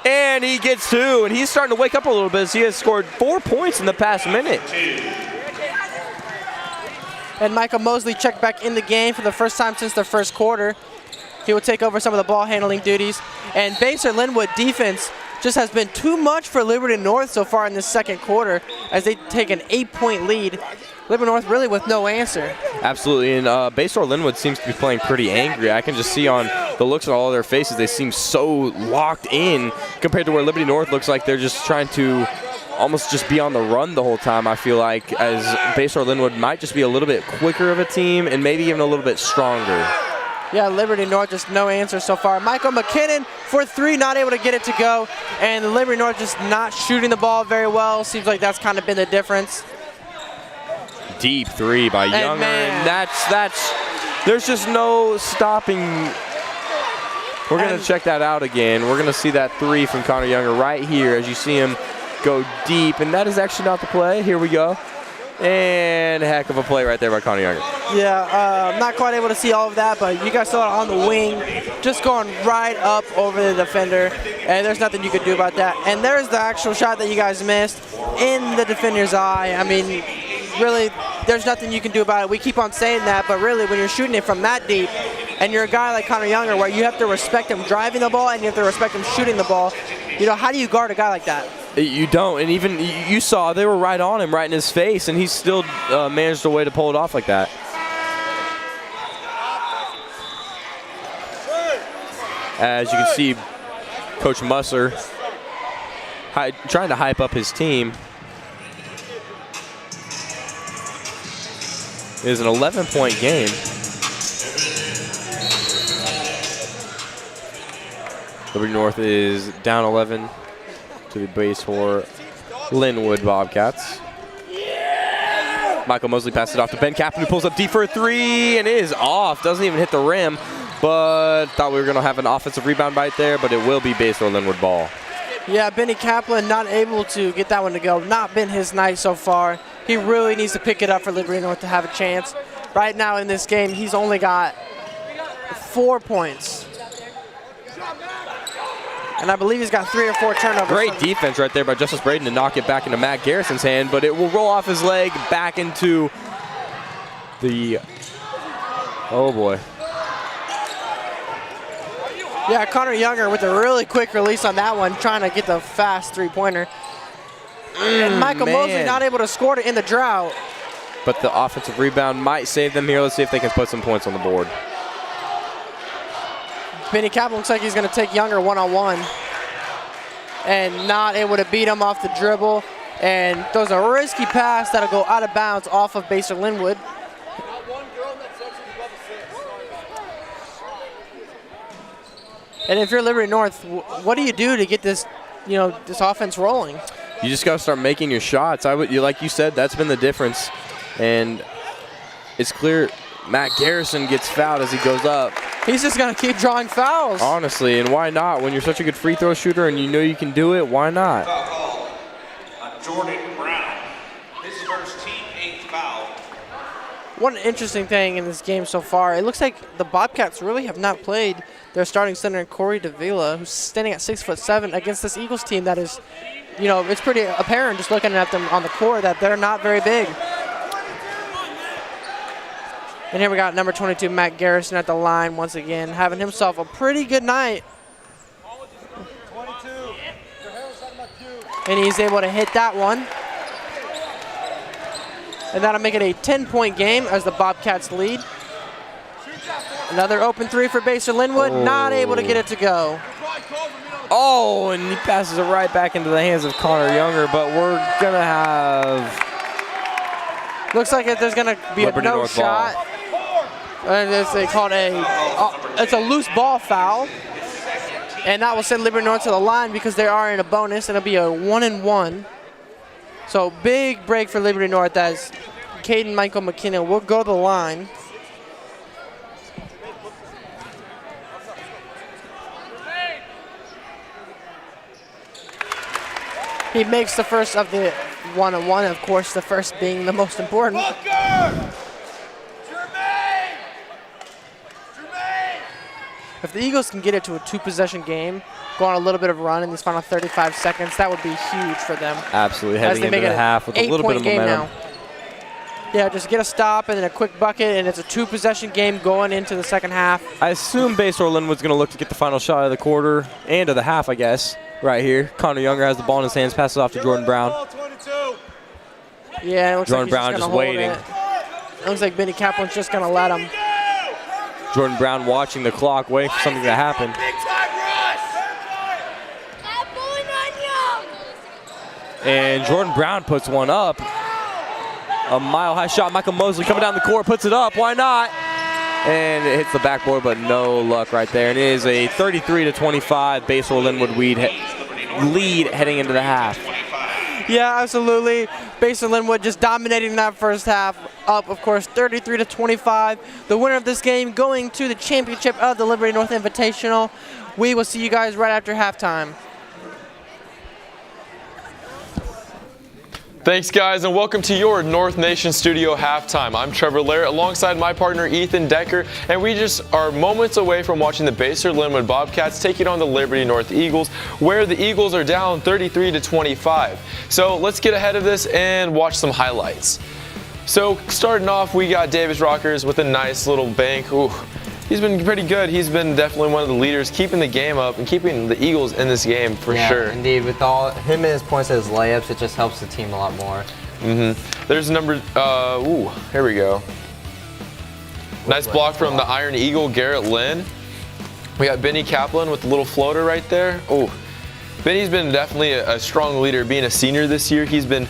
and he gets 2, and he's starting to wake up a little bit as he has scored 4 points in the past minute. And Michael Mosley checked back in the game for the first time since the first quarter. He will take over some of the ball handling duties. And Basehor Linwood defense just has been too much for Liberty North so far in this second quarter as they take an 8-point lead. Liberty North really with no answer. Absolutely, and Basehor Linwood seems to be playing pretty angry. I can just see on the looks on all of their faces, they seem so locked in compared to where Liberty North looks like they're just trying to almost just be on the run the whole time, I feel like, as Basehor Linwood might just be a little bit quicker of a team and maybe even a little bit stronger. Yeah, Liberty North just no answer so far. Michael McKinnon for 3, not able to get it to go. And Liberty North just not shooting the ball very well. Seems like that's kind of been the difference. Deep 3 by Younger, and that's there's just no stopping. We're going to check that out again. We're going to see that 3 from Connor Younger right here as you see him go deep, and that is actually not the play. Here we go. And a heck of a play right there by Connor Younger. Yeah, not quite able to see all of that, but you guys saw it on the wing, just going right up over the defender, and there's nothing you could do about that. And there's the actual shot that you guys missed in the defender's eye. I mean, really, there's nothing you can do about it. We keep on saying that, but really, when you're shooting it from that deep, and you're a guy like Connor Younger, where you have to respect him driving the ball and you have to respect him shooting the ball, you know, how do you guard a guy like that? You don't, and even you saw they were right on him, right in his face, and he still managed a way to pull it off like that. As you can see, Coach Musser trying to hype up his team. It is an 11-point game. Liberty North is down 11 to the Basehor Linwood Bobcats. Michael Mosley passes it off to Ben Kaplan, who pulls up deep for a 3, and it is off. Doesn't even hit the rim, but thought we were going to have an offensive rebound right there, but it will be Basehor Linwood ball. Yeah, Benny Kaplan not able to get that one to go. Not been his night so far. He really needs to pick it up for Liberty North to have a chance. Right now in this game, he's only got 4 points. And I believe he's got 3 or 4 turnovers. Great defense right there by Justice Braden to knock it back into Matt Garrison's hand, but it will roll off his leg back into the, oh boy. Yeah, Connor Younger with a really quick release on that one, trying to get the fast 3-pointer. And Michael Mosley not able to score it in the drought. But the offensive rebound might save them here. Let's see if they can put some points on the board. Benny Kaplan looks like he's going to take Younger one-on-one. And not able to beat him off the dribble. And throws a risky pass that'll go out of bounds off of Basehor Linwood. And if you're Liberty North, what do you do to get this, this offense rolling? You just got to start making your shots. Like you said, that's been the difference. And it's clear Matt Garrison gets fouled as he goes up. He's just going to keep drawing fouls. Honestly, and why not? When you're such a good free throw shooter and you know you can do it, why not? Foul on Jordan Brown. His first team 8th foul. One interesting thing in this game so far, it looks like the Bobcats really have not played their starting center, Corey Davila, who's standing at 6'7", against this Eagles team that is, it's pretty apparent just looking at them on the court that they're not very big. And here we got number 22, Matt Garrison, at the line once again, having himself a pretty good night. And he's able to hit that one. And that'll make it a 10-point game as the Bobcats lead. Another open 3 for Basehor Linwood, not able to get it to go. Oh, and he passes it right back into the hands of Connor Younger, but we're going to have Looks like there's going to be Liberty a no North shot. And they called it's a loose ball foul. And that will send Liberty North to the line because they are in a bonus. It'll be a 1-and-1. So big break for Liberty North as Caden Michael McKinnon will go to the line. He makes the first of the 1-on-1, of course, the first being the most important. If the Eagles can get it to a 2-possession game, go on a little bit of run in these final 35 seconds, that would be huge for them. Absolutely, heading into the half with a little bit of momentum. Yeah, just get a stop and then a quick bucket, and it's a 2-possession game going into the second half. I assume Basehor Linwood's going to look to get the final shot of the quarter and of the half, I guess, right here. Connor Younger has the ball in his hands, passes off to Jordan Brown. Yeah, it looks Jordan like Brown he's just hold waiting. It looks like Benny Kaplan's just going to let him. Jordan Brown watching the clock, waiting for something to happen. And Jordan Brown puts one up. A mile-high shot. Michael Mosley coming down the court, puts it up. Why not? And it hits the backboard, but no luck right there. And it is a 33-25 Basehor Linwood lead heading into the half. Yeah, absolutely. Basehor Linwood just dominating that first half. Up, of course, 33-25. The winner of this game going to the championship of the Liberty North Invitational. We will see you guys right after halftime. Thanks, guys, and welcome to your North Nation Studio halftime. I'm Trevor Lair alongside my partner Ethan Decker, and we just are moments away from watching the Basehor Linwood Bobcats taking on the Liberty North Eagles, where the Eagles are down 33-25. So let's get ahead of this and watch some highlights. So starting off, we got Davis Rockers with a nice little bank. Ooh, he's been pretty good. He's been definitely one of the leaders, keeping the game up and keeping the Eagles in this game for sure. Yeah, indeed. With all him and his points and his layups, it just helps the team a lot more. There's number, here we go. Nice block from the Iron Eagle, Garrett Lynn. We got Benny Kaplan with the little floater right there. Oh, Benny's been definitely a strong leader. Being a senior this year, he's been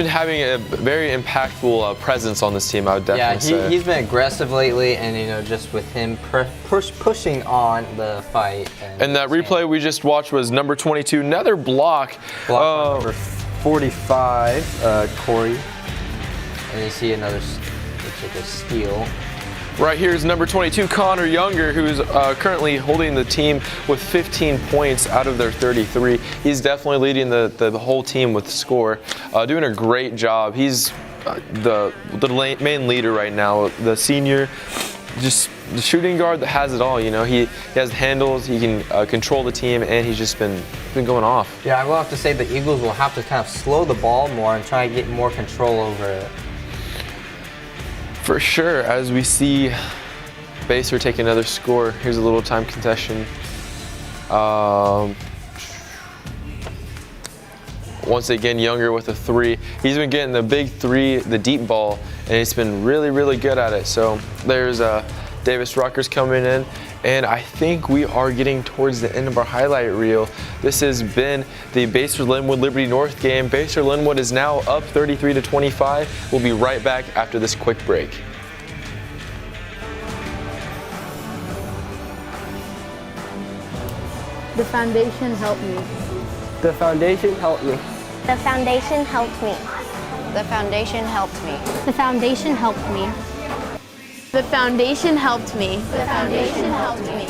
having a very impactful presence on this team, I would definitely say. He's been aggressive lately, and just with him pushing on the fight. And that replay we just watched was number 22, another block. Block number 45, Corey. And you see another, looks like a steal. Right here is number 22, Connor Younger, who's currently holding the team with 15 points out of their 33. He's definitely leading the whole team with score, doing a great job. He's the main leader right now, the senior, just the shooting guard that has it all. He has handles, he can control the team, and he's just been going off. Yeah, I will have to say the Eagles will have to kind of slow the ball more and try to get more control over it. For sure, as we see Basehor take another score. Here's a little time concession. Once again, Younger with a three. He's been getting the big three, the deep ball, and he's been really, really good at it. So there's Davis Ruckers coming in, and I think we are getting towards the end of our highlight reel. This has been the Basehor Linwood Liberty North game. Basehor Linwood is now up 33-25. We'll be right back after this quick break. The foundation helped me. The foundation helped me. The foundation helped me. The foundation helped me. The foundation helped me. The foundation helped me. The foundation helped me.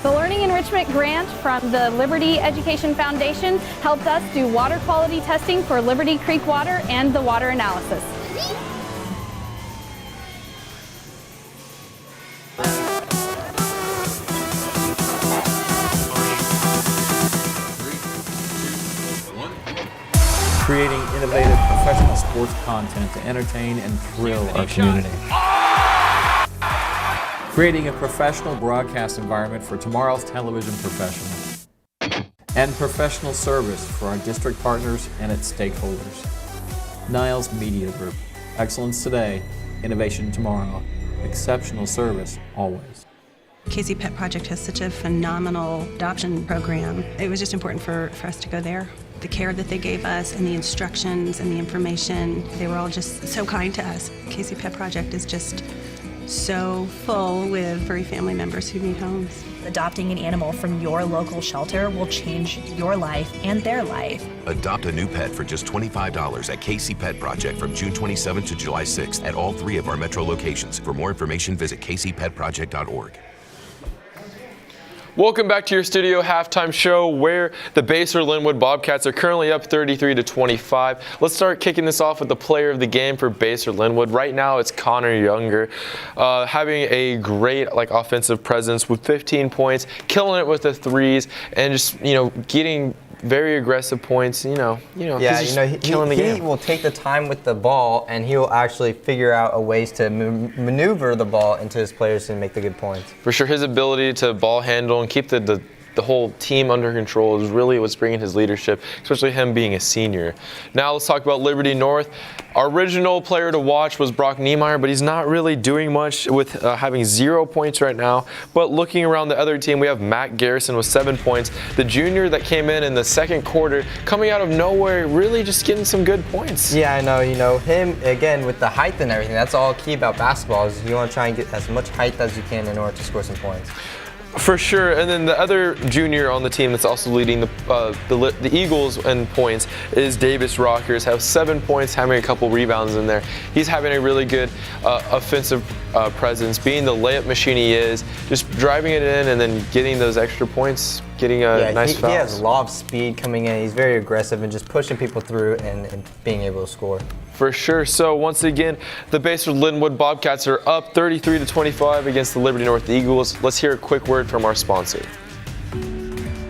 The Learning Enrichment Grant from the Liberty Education Foundation helped us do water quality testing for Liberty Creek water and the water analysis. Creating innovative professional sports content to entertain and thrill our community. Creating a professional broadcast environment for tomorrow's television professionals. And professional service for our district partners and its stakeholders. Niles Media Group. Excellence today, innovation tomorrow. Exceptional service always. Casey Pet Project has such a phenomenal adoption program. It was just important for us to go there. the care that they gave us and the instructions and the information. They were all just so kind to us. Casey Pet Project is just so full with furry family members who need homes. Adopting an animal from your local shelter will change your life and their life. Adopt a new pet for just $25 at Casey Pet Project from June 27th to July 6th at all 3 of our metro locations. For more information, visit caseypetproject.org. Welcome back to your studio halftime show where the Basehor Linwood Bobcats are currently up 33-25. Let's start kicking this off with the player of the game for Basehor Linwood. Right now it's Connor Younger, having a great offensive presence with 15 points, killing it with the threes, and just getting very aggressive points. He killing the game. He will take the time with the ball, and he will actually figure out ways to maneuver the ball into his players and make the good points. For sure, his ability to ball handle and keep the whole team under control is really what's bringing his leadership, especially him being a senior. Now let's talk about Liberty North. Our original player to watch was Brock Niemeyer, but he's not really doing much with having 0 points right now. But looking around the other team, we have Matt Garrison with 7 points. The junior that came in the second quarter, coming out of nowhere, really just getting some good points. Yeah, I know. Him, again, with the height and everything, that's all key about basketball is you want to try and get as much height as you can in order to score some points. For sure, and then the other junior on the team that's also leading the Eagles in points is Davis Rockers. Has 7 points, having a couple rebounds in there. He's having a really good offensive presence, being the layup machine he is, just driving it in and then getting those extra points, getting nice fouls. He has a lot of speed coming in. He's very aggressive and just pushing people through and being able to score. For sure. So once again, the Basehor Linwood Bobcats are up 33-25 against the Liberty North Eagles. Let's hear a quick word from our sponsor.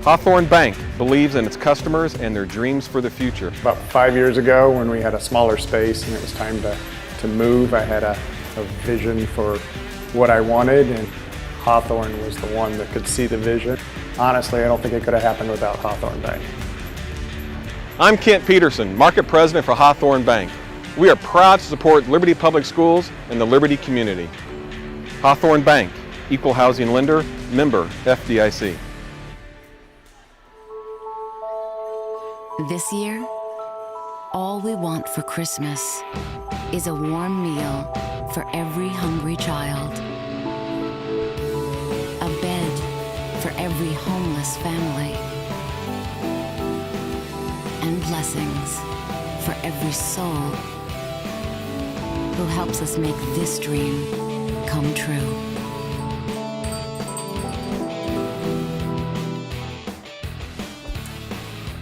Hawthorn Bank believes in its customers and their dreams for the future. About 5 years ago, when we had a smaller space and it was time to move, I had a vision for what I wanted, and Hawthorn was the one that could see the vision. Honestly, I don't think it could have happened without Hawthorn Bank. I'm Kent Peterson, Market President for Hawthorn Bank. We are proud to support Liberty Public Schools and the Liberty community. Hawthorn Bank, Equal Housing Lender, member FDIC. This year, all we want for Christmas is a warm meal for every hungry child, a bed for every homeless family, and blessings for every soul who helps us make this dream come true.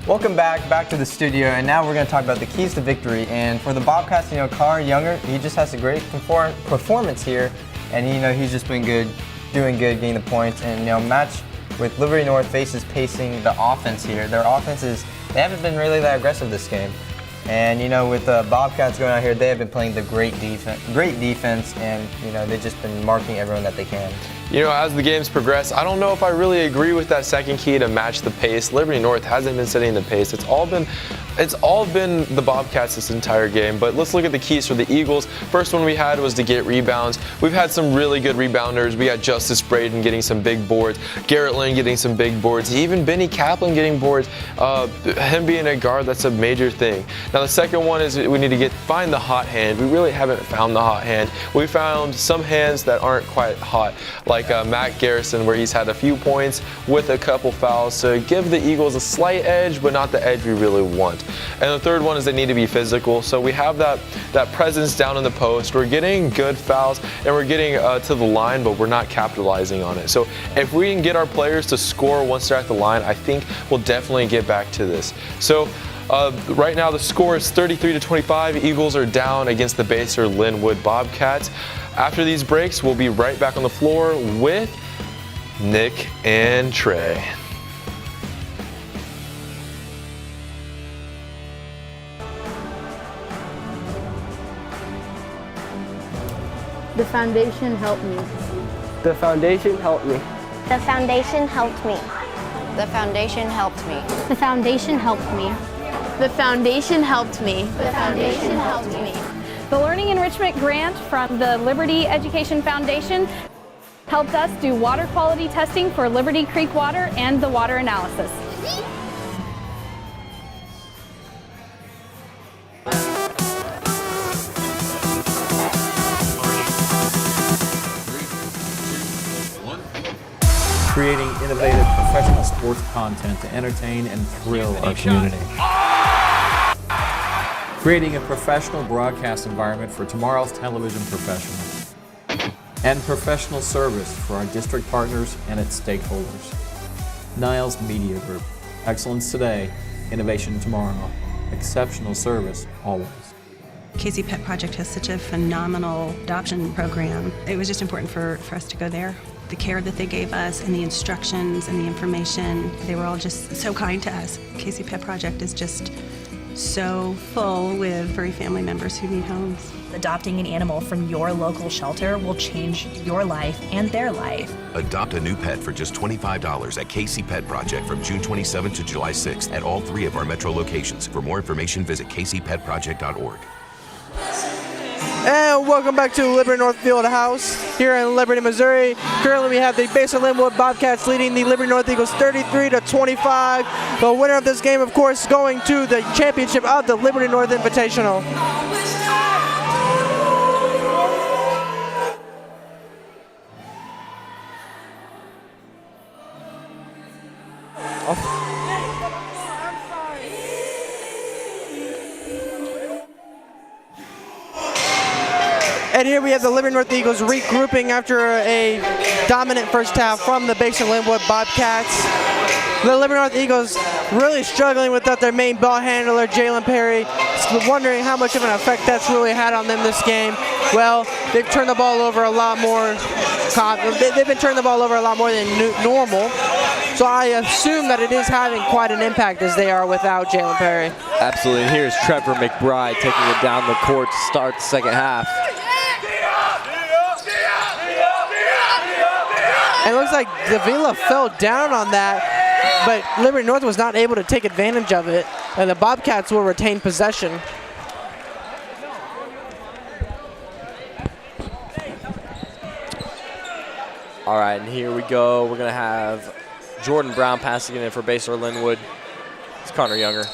Welcome back to the studio, and now we're going to talk about the keys to victory. And for the Bobcats, Connor Younger, he just has a great performance here, and he's just been good, doing good, getting the points. And match with Liberty North faces pacing the offense here. Their offenses, they haven't been really that aggressive this game. And with the Bobcats going out here, they have been playing the great defense, and they've just been marking everyone that they can. As the games progress, I don't know if I really agree with that second key to match the pace. Liberty North hasn't been setting the pace. It's all been the Bobcats this entire game. But let's look at the keys for the Eagles. First one we had was to get rebounds. We've had some really good rebounders. We got Justice Braden getting some big boards, Garrett Lynn getting some big boards, even Benny Kaplan getting boards. Him being a guard, that's a major thing. Now the second one is we need to find the hot hand. We really haven't found the hot hand. We found some hands that aren't quite hot, like Matt Garrison, where he's had a few points with a couple fouls to give the Eagles a slight edge, but not the edge we really want. And the third one is they need to be physical. So we have that presence down in the post. We're getting good fouls, and we're getting to the line, but we're not capitalizing on it. So if we can get our players to score once they're at the line, I think we'll definitely get back to this. So right now the score is 33-25. Eagles are down against the Basehor Linwood Bobcats. After these breaks, we'll be right back on the floor with Nick and Trey. The foundation helped me. The foundation helped me. The foundation helped me. The foundation helped me. The foundation helped me. The foundation helped me. The foundation helped me. The Learning Enrichment Grant from the Liberty Education Foundation helped us do water quality testing for Liberty Creek water and the water analysis. creating innovative professional sports content to entertain and thrill our community. Creating a professional broadcast environment for tomorrow's television professionals. And professional service for our district partners and its stakeholders. Niles Media Group. Excellence today, innovation tomorrow. Exceptional service always. Casey Pet Project has such a phenomenal adoption program. It was just important for us to go there. The care that they gave us and the instructions and the information, they were all just so kind to us. Casey Pet Project is just so full with furry family members who need homes. Adopting an animal from your local shelter will change your life and their life. Adopt a new pet for just $25 at Casey Pet Project from June 27 to July 6th at all 3 of our metro locations. For more information, visit caseypetproject.org. And welcome back to Liberty North Fieldhouse here in Liberty, Missouri. Currently we have the Basehor Linwood Bobcats leading the Liberty North Eagles 33-25. The winner of this game, of course, going to the championship of the Liberty North Invitational. And here we have the Liberty North Eagles regrouping after a dominant first half from the Basehor Linwood Bobcats. The Liberty North Eagles really struggling without their main ball handler, Jalen Perry. Wondering how much of an effect that's really had on them this game. Well, they've turned the ball over a lot more. They've been turning the ball over a lot more than normal. So I assume that it is having quite an impact as they are without Jalen Perry. Absolutely. And here's Trevor McBride taking it down the court to start the second half. And it looks like Davila fell down on that, but Liberty North was not able to take advantage of it, and the Bobcats will retain possession. All right, and here we go. We're going to have Jordan Brown passing it in for Basehor Linwood. It's Connor Younger.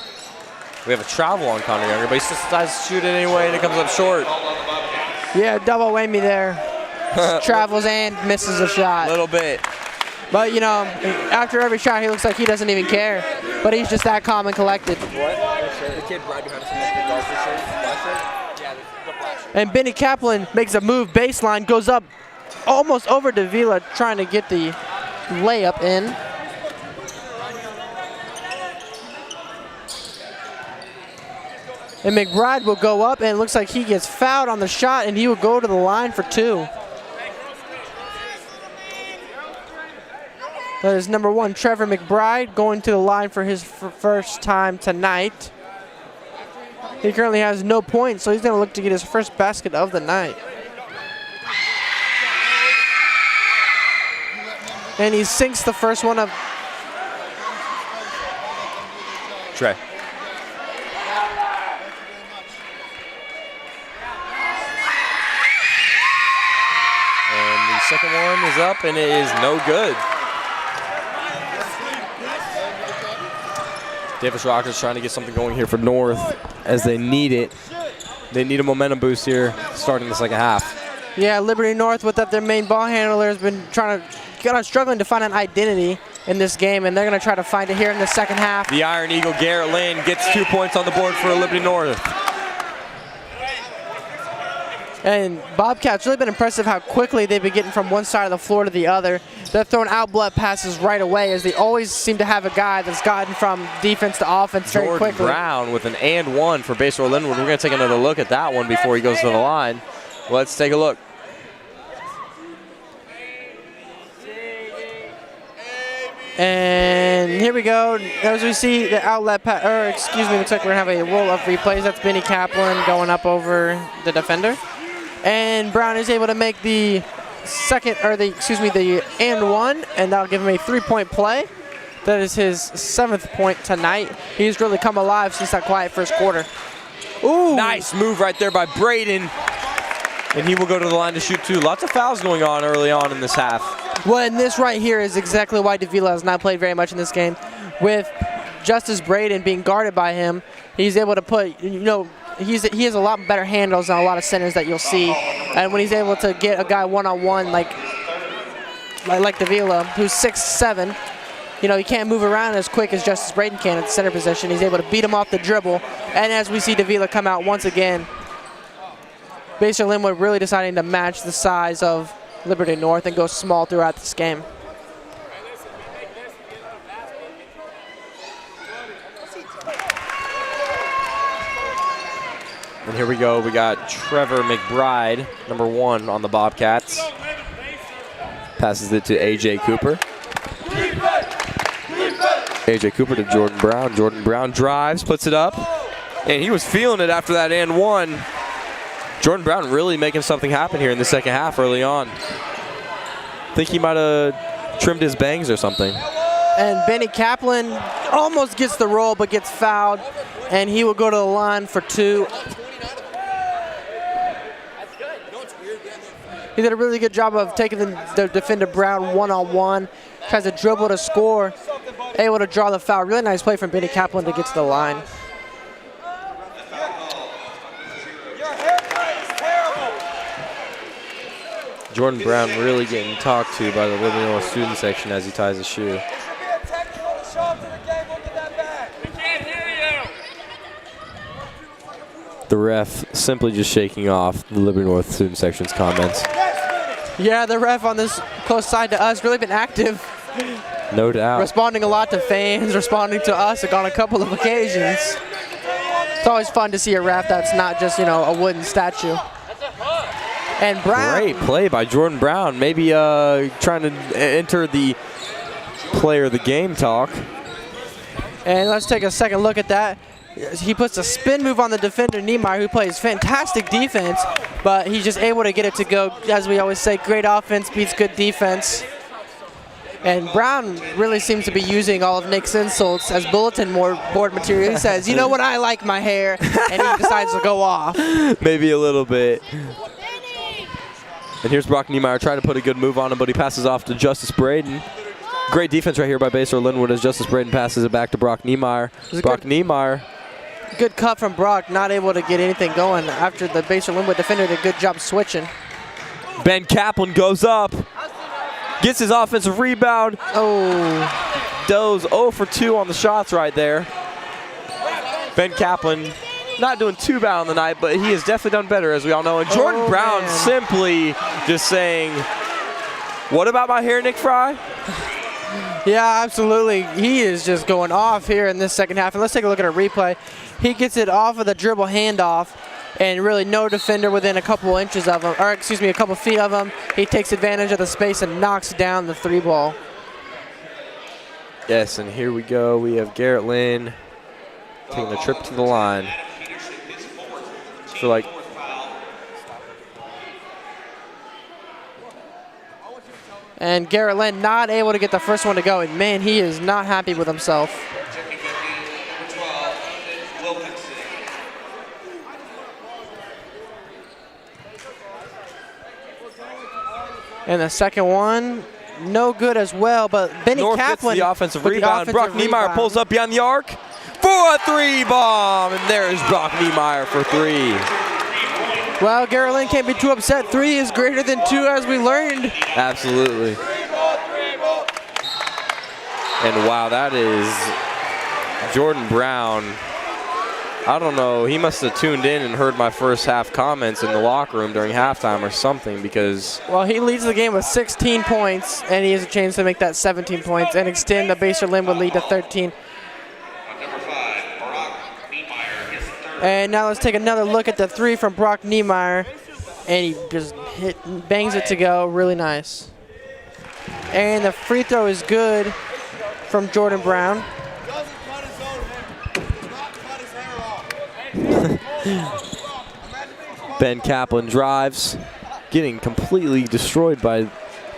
We have a travel on Connor Younger, but he still decides to shoot it anyway, and it comes up short. Yeah, double whammy there. Travels and misses a shot. A little bit. But, you know, after every shot, he looks like he doesn't even care. But he's just that calm and collected. What? The kid right behind us in the golfer shirt? Yeah, the black shirt. And Benny Kaplan makes a move baseline, goes up almost over Davila, trying to get the layup in. And McBride will go up, and it looks like he gets fouled on the shot, and he will go to the line for 2. That is number 1, Trevor McBride, going to the line for his first time tonight. He currently has no points, so he's going to look to get his first basket of the night. And he sinks the first one of Trey. And the second one is up, and it is no good. Davis Rockers trying to get something going here for North as they need it. They need a momentum boost here starting the second half. Yeah, Liberty North, without their main ball handler, has been struggling to find an identity in this game, and they're going to try to find it here in the second half. The Iron Eagle, Garrett Lynn, gets 2 points on the board for Liberty North. And Bobcats really been impressive how quickly they've been getting from one side of the floor to the other. They're throwing outlet passes right away, as they always seem to have a guy that's gotten from defense to offense very quickly. Jordan Brown with an and one for Basehor Linwood. We're going to take another look at that one before he goes to the line. Let's take a look. And here we go. As we see the outlet pass, or excuse me, looks like we're going to have a roll of replays. That's Benny Kaplan going up over the defender. And Brown is able to make the the and one, and that'll give him a 3-point play. That is his 7th point tonight. He's really come alive since that quiet first quarter. Ooh. Nice move right there by Braden. And he will go to the line to shoot 2. Lots of fouls going on early on in this half. Well, and this right here is exactly why Davila has not played very much in this game. With Justice Braden being guarded by him, he's able to put, he has a lot better handles than a lot of centers that you'll see. And when he's able to get a guy one-on-one, like like Davila, who's 6'7". You know, he can't move around as quick as Justice Braden can at the center position. He's able to beat him off the dribble. And as we see Davila come out once again, Basehor Linwood really deciding to match the size of Liberty North and go small throughout this game. And here we go. We got Trevor McBride, number 1 on the Bobcats. Passes it to A.J. Cooper. A.J. Cooper to Jordan Brown. Jordan Brown drives, puts it up. And he was feeling it after that and one. Jordan Brown really making something happen here in the second half early on. Think he might have trimmed his bangs or something. And Benny Kaplan almost gets the roll but gets fouled. And he will go to the line for 2. He did a really good job of taking the defender Brown one-on-one. Tries to dribble to score. Able to draw the foul. Really nice play from Benny Kaplan to get to the line. Jordan Brown really getting talked to by the Liberty North student section as he ties his shoe. The ref simply just shaking off the Liberty North student section's comments. Yeah, the ref on this close side to us really been active. No doubt. Responding a lot to fans, responding to us on a couple of occasions. It's always fun to see a ref that's not just, you know, a wooden statue. And Brown. Great play by Jordan Brown. Maybe trying to enter the player of the game talk. And let's take a second look at that. He puts a spin move on the defender, Niemeyer, who plays fantastic defense, but he's just able to get it to go. As we always say, great offense beats good defense. And Brown really seems to be using all of Nick's insults as bulletin board material. He says, you know what, I like my hair, and he decides to go off. Maybe a little bit. And here's Brock Niemeyer trying to put a good move on him, but he passes off to Justice Braden. Great defense right here by Basehor Linwood as Justice Braden passes it back to Brock Niemeyer. Brock Niemeyer. Good cut from Brock, not able to get anything going after the Basehor Linwood defender did a good job switching. Ben Kaplan goes up, gets his offensive rebound. Oh. Does 0 for 2 on the shots right there. Ben Kaplan not doing too bad on the night, but he has definitely done better, as we all know. And Jordan Brown simply just saying, what about my hair, Nick Fry? Yeah, absolutely. He is just going off here in this second half. And let's take a look at a replay. He gets it off of the dribble handoff, and really no defender within a couple inches of him, or excuse me, a couple feet of him. He takes advantage of the space and knocks down the 3 ball. Yes, and here we go. We have Garrett Lynn taking a trip to the line. For like and Garrett Lynn not able to get the first one to go, and man, he is not happy with himself. And the second one, no good as well, but Benny North Kaplan gets the offensive rebound. Brock Niemeyer pulls up behind the arc for a 3 bomb, and there's Brock Niemeyer for 3. Well, Garrett Lynn can't be too upset. 3 is greater than 2, as we learned. Absolutely. And wow, that is Jordan Brown. I don't know, he must have tuned in and heard my first half comments in the locker room during halftime or something, because... Well, he leads the game with 16 points, and he has a chance to make that 17 points and extend the Basehor Linwood lead to 13. And now let's take another look at the 3 from Brock Niemeyer, and he just bangs it to go. Really nice. And the free throw is good from Jordan Brown. Ben Kaplan drives, getting completely destroyed by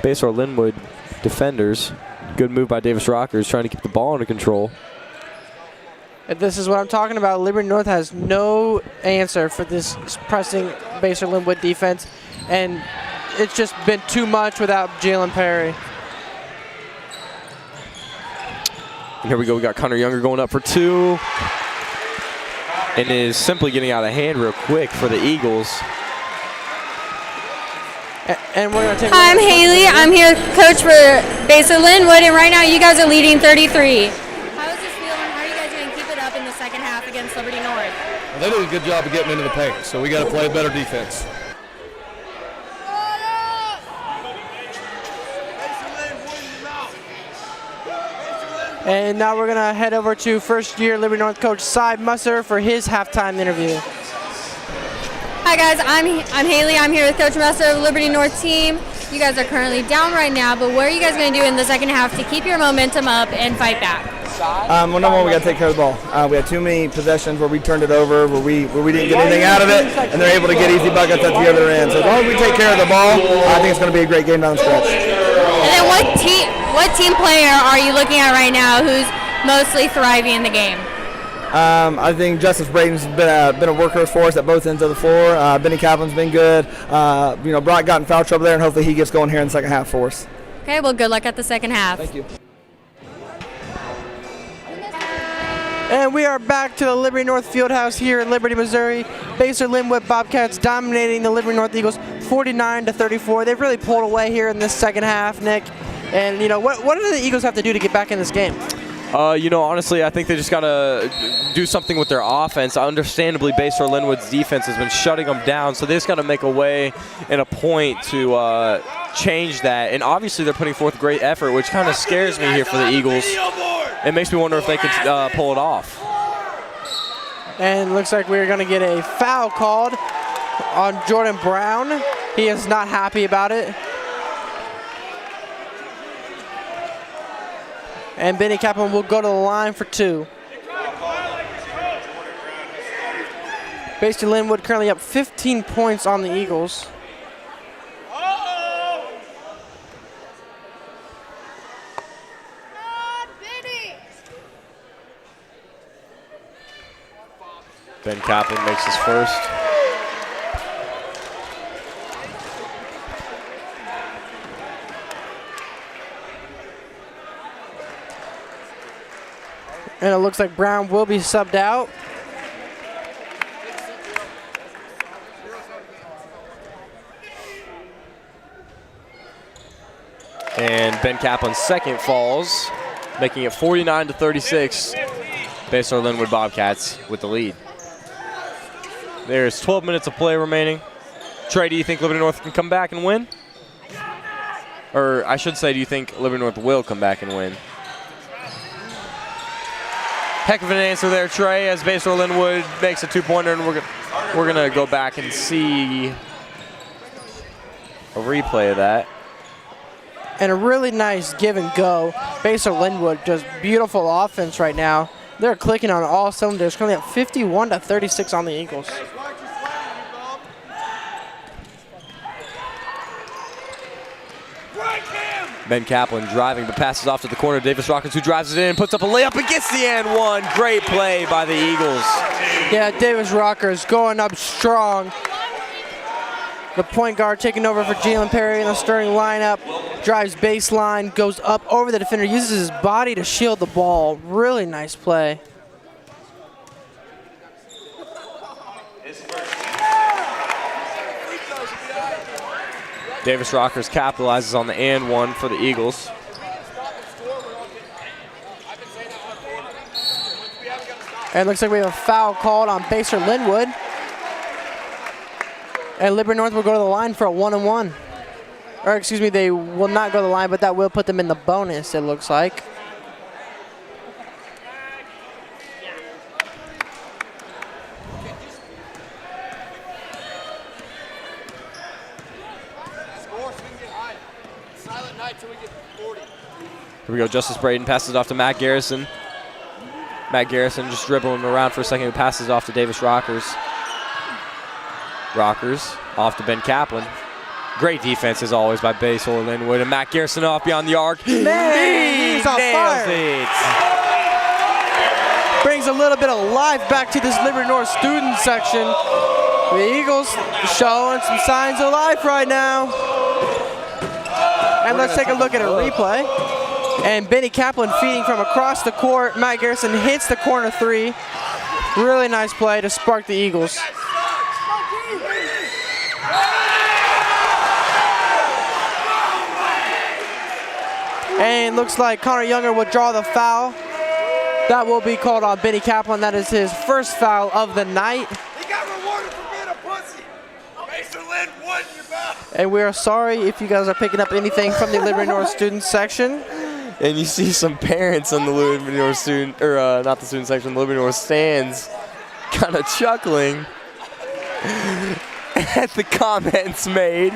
Basehor Linwood defenders. Good move by Davis Rockers, trying to keep the ball under control. And this is what I'm talking about. Liberty North has no answer for this pressing Basehor Linwood defense, and it's just been too much without Jalen Perry. And here we go. We got Connor Younger going up for 2. And it is simply getting out of hand real quick for the Eagles. And we're going to take Hi, I'm Haley. I'm here coach for Basehor Linwood, and right now you guys are leading 33. How does this feel, and how are you guys going to keep it up in the second half against Liberty North? Well, they did a good job of getting into the paint, so we got to play better defense. And now we're going to head over to first-year Liberty North coach Cy Musser for his halftime interview. Hi guys, I'm Haley. I'm here with Coach Musser of the Liberty North team. You guys are currently down right now, but what are you guys going to do in the second half to keep your momentum up and fight back? Well, number one, we got to take care of the ball. We had too many possessions where we turned it over, where we didn't get anything out of it, and they're able to get easy buckets at the other end. So as long as we take care of the ball, I think it's going to be a great game down the stretch. And then what team player are you looking at right now who's mostly thriving in the game? I think Justice Braden's been a workhorse for us at both ends of the floor. Benny Kaplan's been good. Brock got in foul trouble there, and hopefully he gets going here in the second half for us. Okay, well, good luck at the second half. Thank you. And we are back to the Liberty North Fieldhouse here in Liberty, Missouri. Basehor Linwood Bobcats dominating the Liberty North Eagles 49-34. They've really pulled away here in this second half, Nick. And, what do the Eagles have to do to get back in this game? Honestly, I think they just got to do something with their offense. Understandably, Basehor Linwood's defense has been shutting them down, so they just got to make a way and a point to change that. And obviously, they're putting forth great effort, which kind of scares me here for the Eagles. It makes me wonder if they can pull it off. And it looks like we're going to get a foul called on Jordan Brown. He is not happy about it. And Benny Kaplan will go to the line for two. Basehor Linwood currently up 15 points on the Eagles. Ben Kaplan makes his first. And it looks like Brown will be subbed out. And Ben Kaplan's second falls, making it 49-36. Basehor Linwood Bobcats with the lead. There's 12 minutes of play remaining. Trey, do you think Liberty North can come back and win? Or I should say, do you think Liberty North will come back and win? Heck of an answer there, Trey, as Basehor Linwood makes a two-pointer, and we're gonna go back and see a replay of that. And a really nice give and go. Basehor Linwood, just beautiful offense right now. They're clicking on all cylinders, currently up 51-36 on the Eagles. Ben Kaplan driving, but passes off to the corner. Davis Rockers, who drives it in, puts up a layup and gets the and one. Great play by the Eagles. Yeah, Davis Rockers going up strong. The point guard taking over for Jalen Perry in the starting lineup. Drives baseline, goes up over the defender, uses his body to shield the ball. Really nice play. Davis Rockers capitalizes on the and one for the Eagles. And it looks like we have a foul called on Basehor Linwood. And Liberty North will go to the line for a 1-and-1. Or excuse me, they will not go to the line, but that will put them in the bonus, it looks like. Here we go, Justice Braden passes off to Matt Garrison. Matt Garrison just dribbling around for a second, who passes off to Davis Rockers. Rockers off to Ben Kaplan. Great defense as always by Basehor Linwood, and Matt Garrison off beyond the arc. Man, he's on fire. It. Brings a little bit of life back to this Liberty North student section. The Eagles showing some signs of life right now. And let's take a look at a replay. And Benny Kaplan feeding from across the court. Matt Garrison hits the corner three. Really nice play to spark the Eagles. And looks like Connor Younger will draw the foul. That will be called on Benny Kaplan. That is his first foul of the night. He got rewarded for being a pussy. Basehor Linwood, you mouth. And we are sorry if you guys are picking up anything from the Liberty North student section. And you see some parents on the Liberty North student, or not the student section, the Liberty North stands, kind of chuckling at the comments made.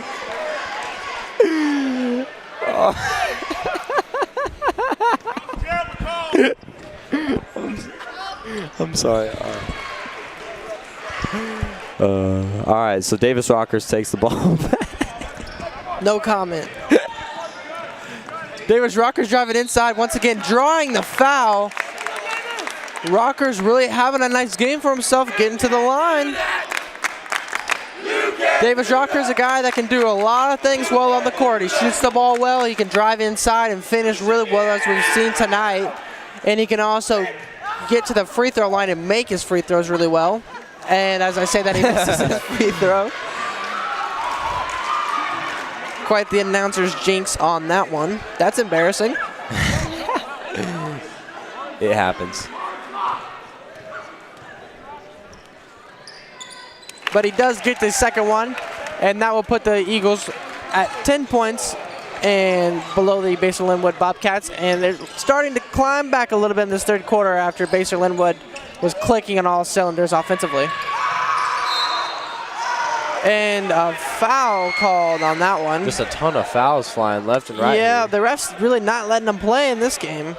I'm sorry. All right, so Davis Rockers takes the ball back. No comment. Davis Rockers driving inside once again, drawing the foul. Rockers really having a nice game for himself, getting to the line. Davis Rockers, a guy that can do a lot of things well on the court. He shoots the ball well. He can drive inside and finish really well, as we've seen tonight. And he can also get to the free throw line and make his free throws really well. And as I say that, he misses his free throw. Quite the announcer's jinx on that one. That's embarrassing. It happens. But he does get the second one, and that will put the Eagles at 10 points and below the Basehor Linwood Bobcats. And they're starting to climb back a little bit in this third quarter after Basehor Linwood was clicking on all cylinders offensively. And a foul called on that one. Just a ton of fouls flying left and right. Yeah, here. the refs really not letting them play in this game.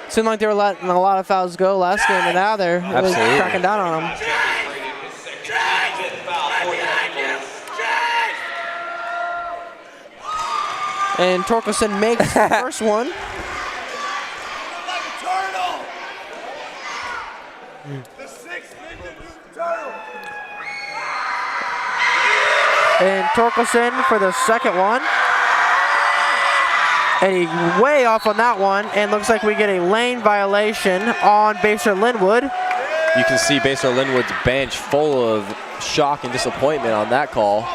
Seemed like they were letting a lot of fouls go last game, and now they're really cracking down on them. And Torkelson makes the first one. And Torkelson for the second one. And he's way off on that one. And looks like we get a lane violation on Basehor Linwood. You can see Basehor Linwood's bench full of shock and disappointment on that call.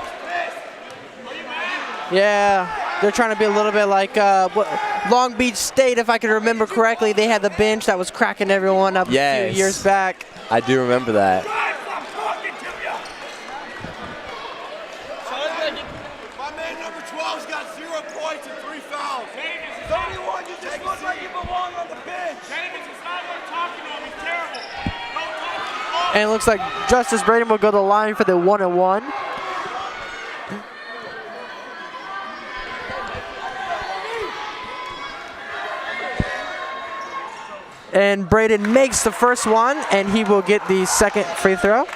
Yeah. They're trying to be a little bit like Long Beach State, if I can remember correctly. They had the bench that was cracking everyone up a few years back. I do remember that. My man number 12's got 0 points and 3 fouls. 31, you just look like you belong on the bench. It's not worth talking to him. He's terrible. And it looks like Justice Braden will go to the line for the 1-and-1. And Braden makes the first one, and he will get the second free throw.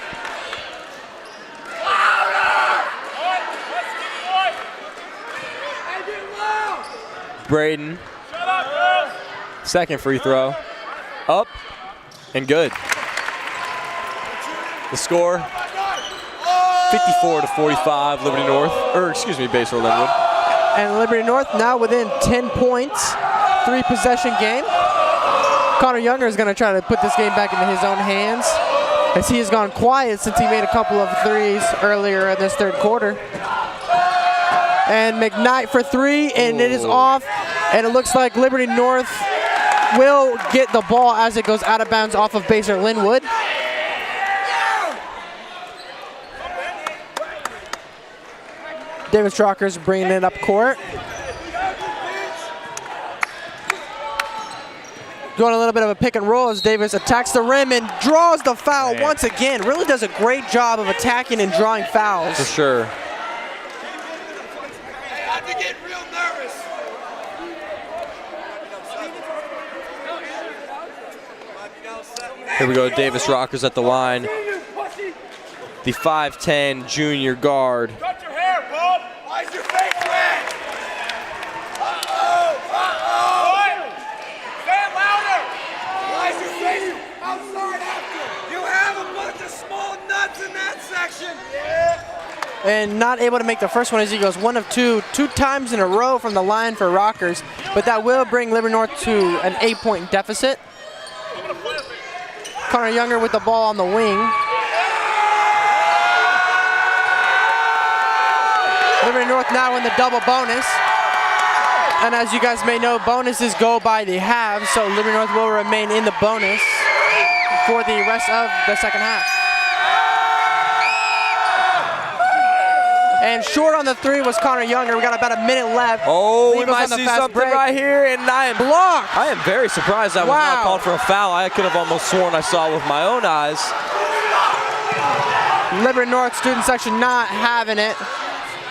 Braden, second free throw, up and good. The score, 54-45, Liberty North, or excuse me, Basehor Linwood. And Liberty North now within 10 points, 3-possession game. Connor Younger is going to try to put this game back into his own hands, as he has gone quiet since he made a couple of threes earlier in this third quarter. And McKnight for 3, and it is off. And it looks like Liberty North will get the ball as it goes out of bounds off of Basehor Linwood. Davis Rockers bringing it up court. Going a little bit of a pick and roll as Davis attacks the rim and draws the foul once again. Really does a great job of attacking and drawing fouls. For sure. I'm getting real nervous. Here we go, Davis Rockers at the line. The 5'10" junior guard. Cut your hair, Bob. Why is your face red? Say it louder. Why is your face outside after? You have a bunch of small nuts in that section. Yeah. And not able to make the first one as he goes 1 of 2 times in a row from the line for Rockers. But that will bring Liberty North to an 8-point deficit. Connor Younger with the ball on the wing. Liberty North now in the double bonus. And as you guys may know, bonuses go by the halves, so Liberty North will remain in the bonus for the rest of the second half. And short on the three was Connor Younger. We got about a minute left. Oh, we Eagles might on the see fast something break. right here, and I am blocked. I am very surprised that was not called for a foul. I could have almost sworn I saw with my own eyes. Liberty North student section not having it.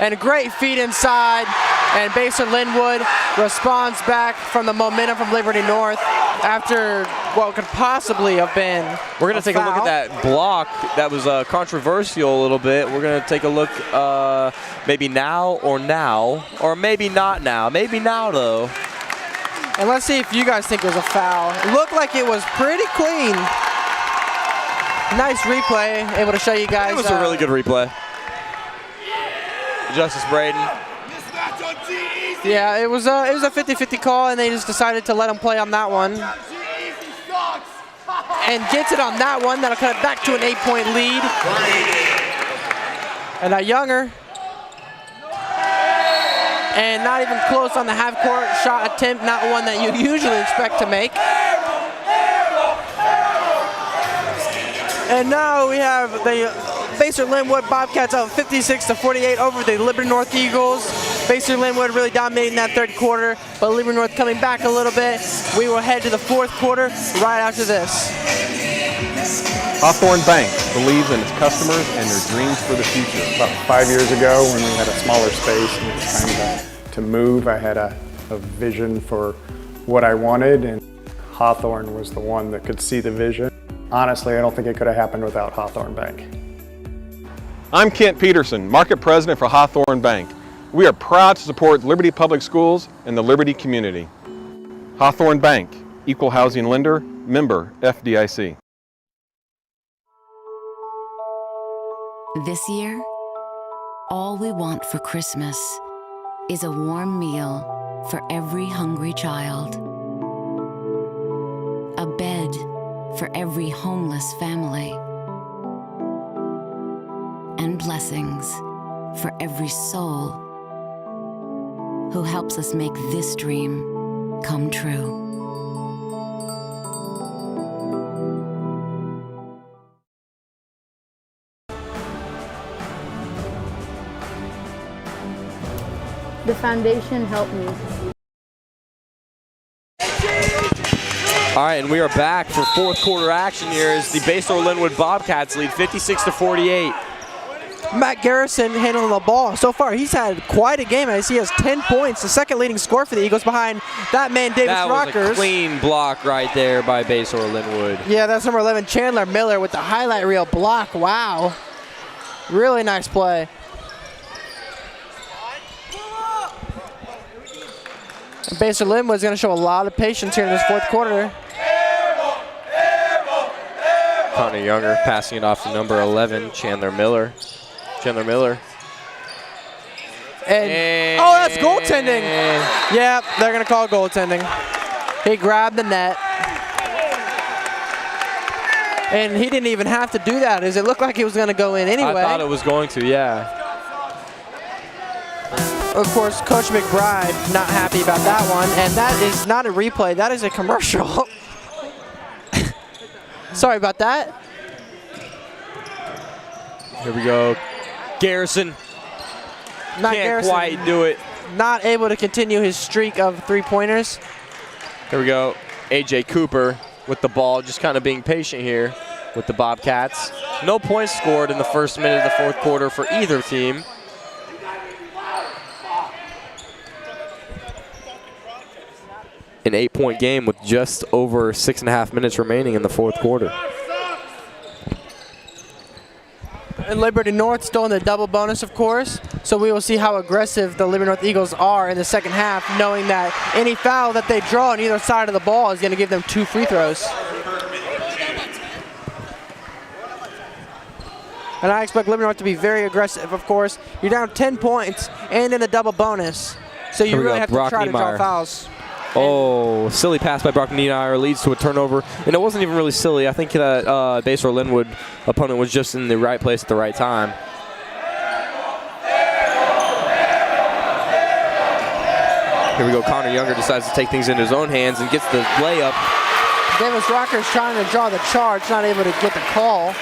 And a great feed inside. And Basehor Linwood responds back from the momentum from Liberty North after what could possibly have been We're going to take a look at that block that was controversial a little bit. We're going to take a look maybe now, or maybe not now. Maybe now, though. And let's see if you guys think it was a foul. It looked like it was pretty clean. Nice replay, able to show you guys. It was a really good replay. Justice Braden. Yeah, it was a 50-50 call, and they just decided to let him play on that one. And gets it on that one. That'll cut it back to an 8-point lead. And now Younger. And not even close on the half-court shot attempt, not one that you usually expect to make. And now we have the Basehor Linwood Bobcats out 56-48 over the Liberty North Eagles. Basehor Linwood really dominating that third quarter, but Liberty North coming back a little bit. We will head to the fourth quarter right after this. Hawthorn Bank believes in its customers and their dreams for the future. About 5 years ago, when we had a smaller space and it was time to move, I had a vision for what I wanted, and Hawthorn was the one that could see the vision. Honestly, I don't think it could have happened without Hawthorn Bank. I'm Kent Peterson, Market President for Hawthorn Bank. We are proud to support Liberty Public Schools and the Liberty community. Hawthorn Bank, Equal Housing Lender, member FDIC. This year, all we want for Christmas is a warm meal for every hungry child, a bed for every homeless family, and blessings for every soul who helps us make this dream come true. The foundation helped me. All right, and we are back for fourth quarter action here as the Basehor Linwood Bobcats lead 56-48. Matt Garrison handling the ball. So far, he's had quite a game as he has 10 points, the second leading scorer for the Eagles behind that man, Davis Rockers. That was a clean block right there by Basehor Linwood. Yeah, that's number 11, Chandler Miller with the highlight reel block. Wow. Really nice play. Basehor Linwood's going to show a lot of patience here in this fourth quarter. Connor Younger passing it off to number 11, Chandler Miller. Chandler Miller. And oh, that's goaltending. Yeah, they're going to call goaltending. He grabbed the net. And he didn't even have to do that, as it looked like he was going to go in anyway. I thought it was going to, yeah. Of course, Coach McBride not happy about that one, and that is not a replay, that is a commercial. Sorry about that. Here we go. Garrison can't quite do it. Not able to continue his streak of three-pointers. Here we go. A.J. Cooper with the ball, just kind of being patient here with the Bobcats. No points scored in the first minute of the fourth quarter for either team. An 8-point game with just over 6.5 minutes remaining in the fourth quarter. And Liberty North still in the double bonus, of course. So we will see how aggressive the Liberty North Eagles are in the second half, knowing that any foul that they draw on either side of the ball is going to give them 2 free throws. And I expect Liberty North to be very aggressive, of course. You're down 10 points and in the double bonus. So you really have to try to draw fouls. Oh, silly pass by Brock Niemeyer leads to a turnover. And it wasn't even really silly. I think that Basehor Linwood opponent was just in the right place at the right time. Here we go. Connor Younger decides to take things into his own hands and gets the layup. Davis Rockers trying to draw the charge, not able to get the call.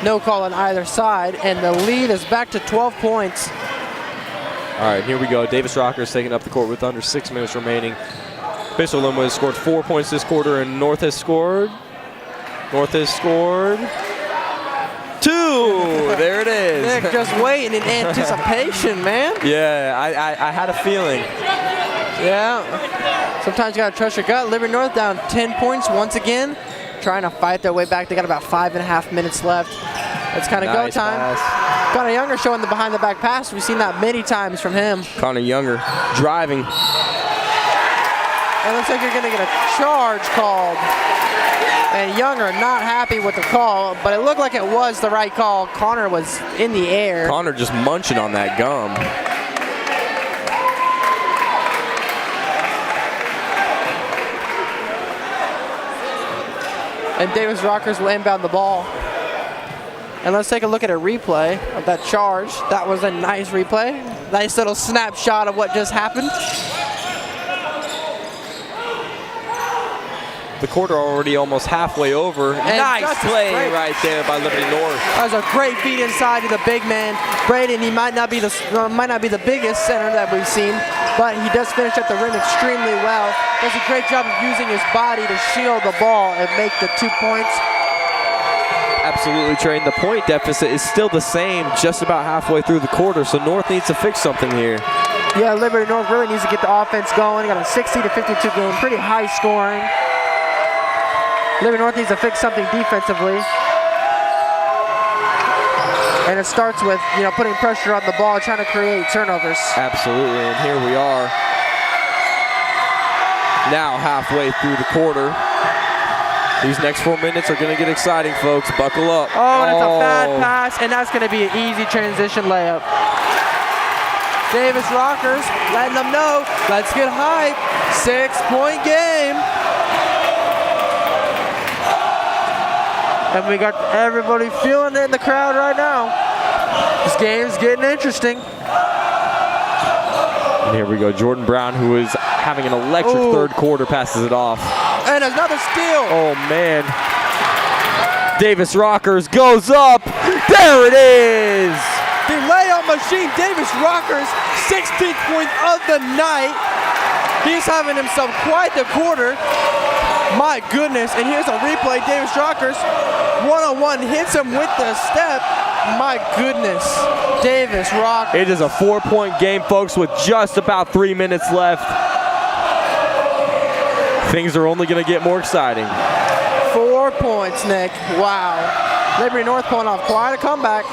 No call on either side, and the lead is back to 12 points. All right, here we go. Davis Rockers taking up the court with under 6 minutes remaining. Basehor Linwood has scored 4 points this quarter, and North has scored 2. There it is. Nick just waiting in anticipation, man. Yeah, I had a feeling. Yeah. Sometimes you got to trust your gut. Liberty North down 10 points once again. Trying to fight their way back. They got about 5.5 minutes left. It's kind of Nice go time. pass. Connor Younger showing the behind-the-back pass. We've seen that many times from him. Connor Younger driving. It looks like you're going to get a charge called. And Younger not happy with the call, but it looked like it was the right call. Connor was in the air. Connor just munching on that gum. And Davis Rockers will inbound the ball. And let's take a look at a replay of that charge. That was a nice replay. Nice little snapshot of what just happened. The quarter already almost halfway over. And nice play right there by Liberty North. That was a great feed inside to the big man. Braden, he might not be the biggest center that we've seen, but he does finish at the rim extremely well. Does a great job of using his body to shield the ball and make the 2 points. Absolutely, Trey. The point deficit is still the same just about halfway through the quarter, so North needs to fix something here. Yeah, Liberty North really needs to get the offense going. Got a 60-52 game, pretty high scoring. Liberty North needs to fix something defensively. And it starts with, putting pressure on the ball, trying to create turnovers. Absolutely, and here we are. Now halfway through the quarter. These next 4 minutes are going to get exciting, folks. Buckle up. Oh, and it's a bad pass, and that's going to be an easy transition layup. Davis Rockers letting them know, let's get hype. 6-point game. And we got everybody feeling it in the crowd right now. This game's getting interesting. And here we go. Jordan Brown, who is having an electric third quarter, passes it off. And another steal. Oh, man. Davis Rockers goes up. There it is. The layup machine, Davis Rockers, 16th point of the night. He's having himself quite the quarter. My goodness, and here's a replay. Davis Rockers, one-on-one, hits him with the step. My goodness, Davis Rockers. It is a 4-point game, folks, with just about 3 minutes left. Things are only going to get more exciting. 4 points, Nick. Wow. Liberty North pulling off quite a comeback.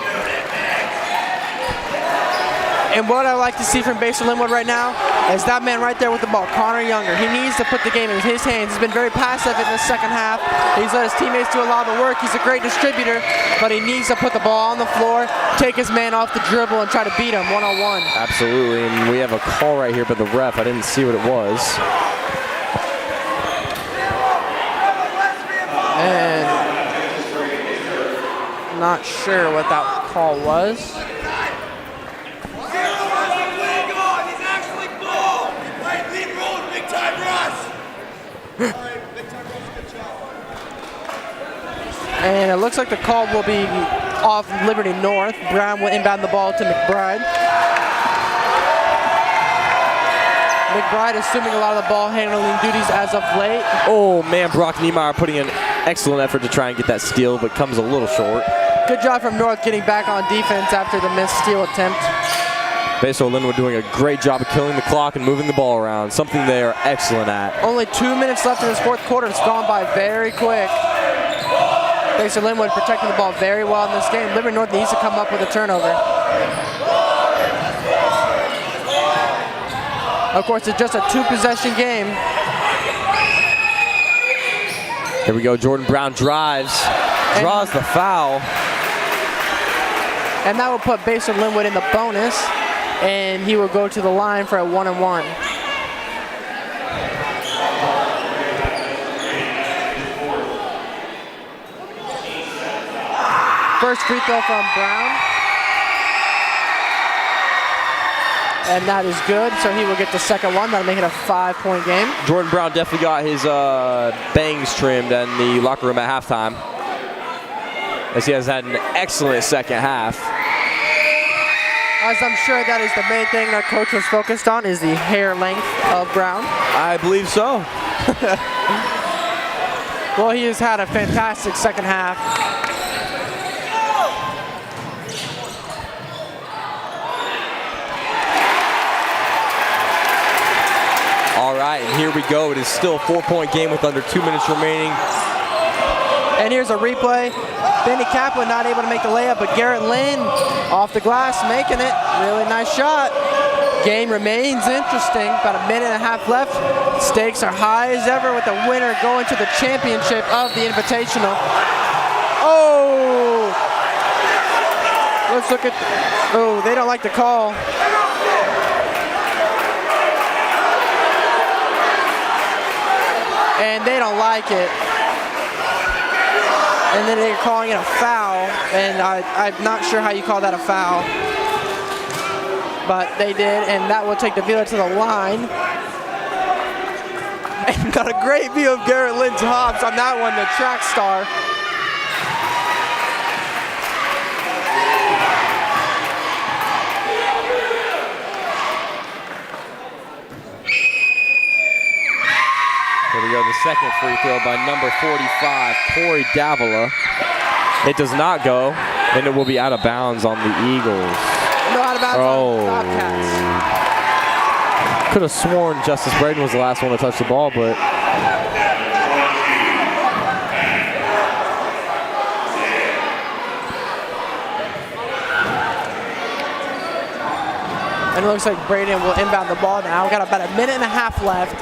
And what I like to see from Basehor Linwood right now is that man right there with the ball, Connor Younger. He needs to put the game in his hands. He's been very passive in the second half. He's let his teammates do a lot of the work. He's a great distributor, but he needs to put the ball on the floor, take his man off the dribble, and try to beat him one-on-one. Absolutely, and we have a call right here by the ref. I didn't see what it was. And not sure what that call was. And it looks like the call will be off Liberty North. Brown will inbound the ball to McBride. McBride assuming a lot of the ball handling duties as of late. Oh man, Brock Niemeyer putting an excellent effort to try and get that steal, but comes a little short. Good job from North getting back on defense after the missed steal attempt. Basehor Linwood doing a great job of killing the clock and moving the ball around, something they are excellent at. Only 2 minutes left in this fourth quarter. It's gone by very quick. Basehor Linwood protecting the ball very well in this game. Liberty North needs to come up with a turnover. Of course, it's just a 2-possession game. Here we go. Jordan Brown drives, draws the foul. And that will put Basehor Linwood in the bonus. And he will go to the line for a 1-on-1. First free throw from Brown. and that is good. So he will get the second one. That'll make it a 5-point game. Jordan Brown definitely got his bangs trimmed in the locker room at halftime, as he has had an excellent second half. As I'm sure that is the main thing that coach was focused on, is the hair length of Brown. I believe so. Well, he has had a fantastic second half. All right, and here we go. It is still a 4-point game with under 2 minutes remaining. And here's a replay. Benny Kaplan not able to make the layup, but Garrett Lynn off the glass making it. Really nice shot. Game remains interesting. About a minute and a half left. Stakes are high as ever with the winner going to the championship of the Invitational. Oh! Let's look at, oh, they don't like the call. And they don't like it. And then they're calling it a foul, and I'm not sure how you call that a foul. But they did, and that will take the Vila to the line. And got a great view of Garrett Lynn's hops on that one, the track star. Here we go, the second free throw by number 45, Corey Davila. It does not go, and it will be out of bounds on the Eagles. No, out of bounds on the Bobcats. Could have sworn Justice Braden was the last one to touch the ball, but and it looks like Braden will inbound the ball now. We've got about a minute and a half left.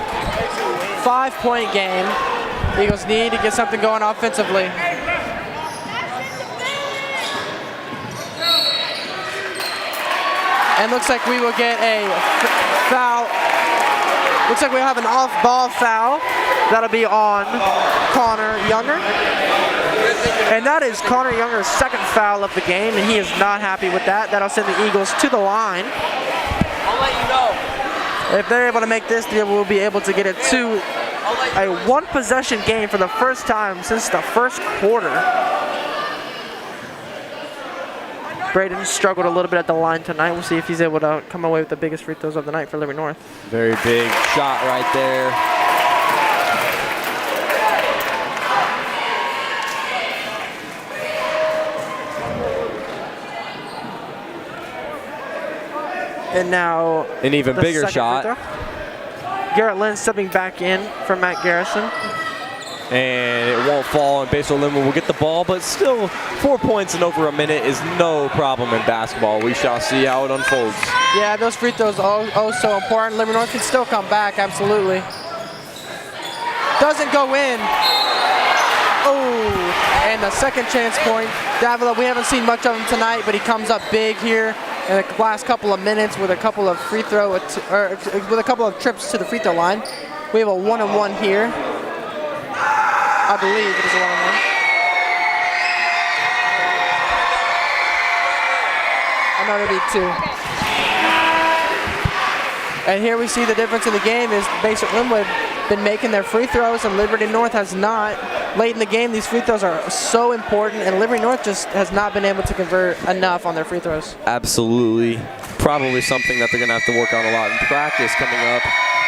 5-point game. Eagles need to get something going offensively. And looks like we will get a foul. Looks like we'll have an off-ball foul. That'll be on Connor Younger. And that is Connor Younger's second foul of the game, and he is not happy with that. That'll send the Eagles to the line. I'll let you know. If they're able to make this, they will be able to get it to a one-possession game for the first time since the first quarter. Braden struggled a little bit at the line tonight. We'll see if he's able to come away with the biggest free throws of the night for Liberty North. very big shot right there. And now an even the bigger second shot. free throw. Garrett Lynn stepping back in for Matt Garrison. And it won't fall, and Basehor Linwood will get the ball, but still 4 points in over a minute is no problem in basketball. We shall see how it unfolds. Yeah, those free throws are so important. Liberty North can still come back, absolutely. Doesn't go in. Oh, and the second chance point. Davila, we haven't seen much of him tonight, but he comes up big here in the last couple of minutes with a couple of free throw, or with a couple of trips to the free throw line. We have a 1-on-1 here. I believe it is a 1-on-1. Another be 2. And here we see the difference in the game is Basehor Linwood been making their free throws and Liberty North has not. Late in the game, these free throws are so important, and Liberty North just has not been able to convert enough on their free throws. Absolutely. Probably something that they're going to have to work on a lot in practice coming up.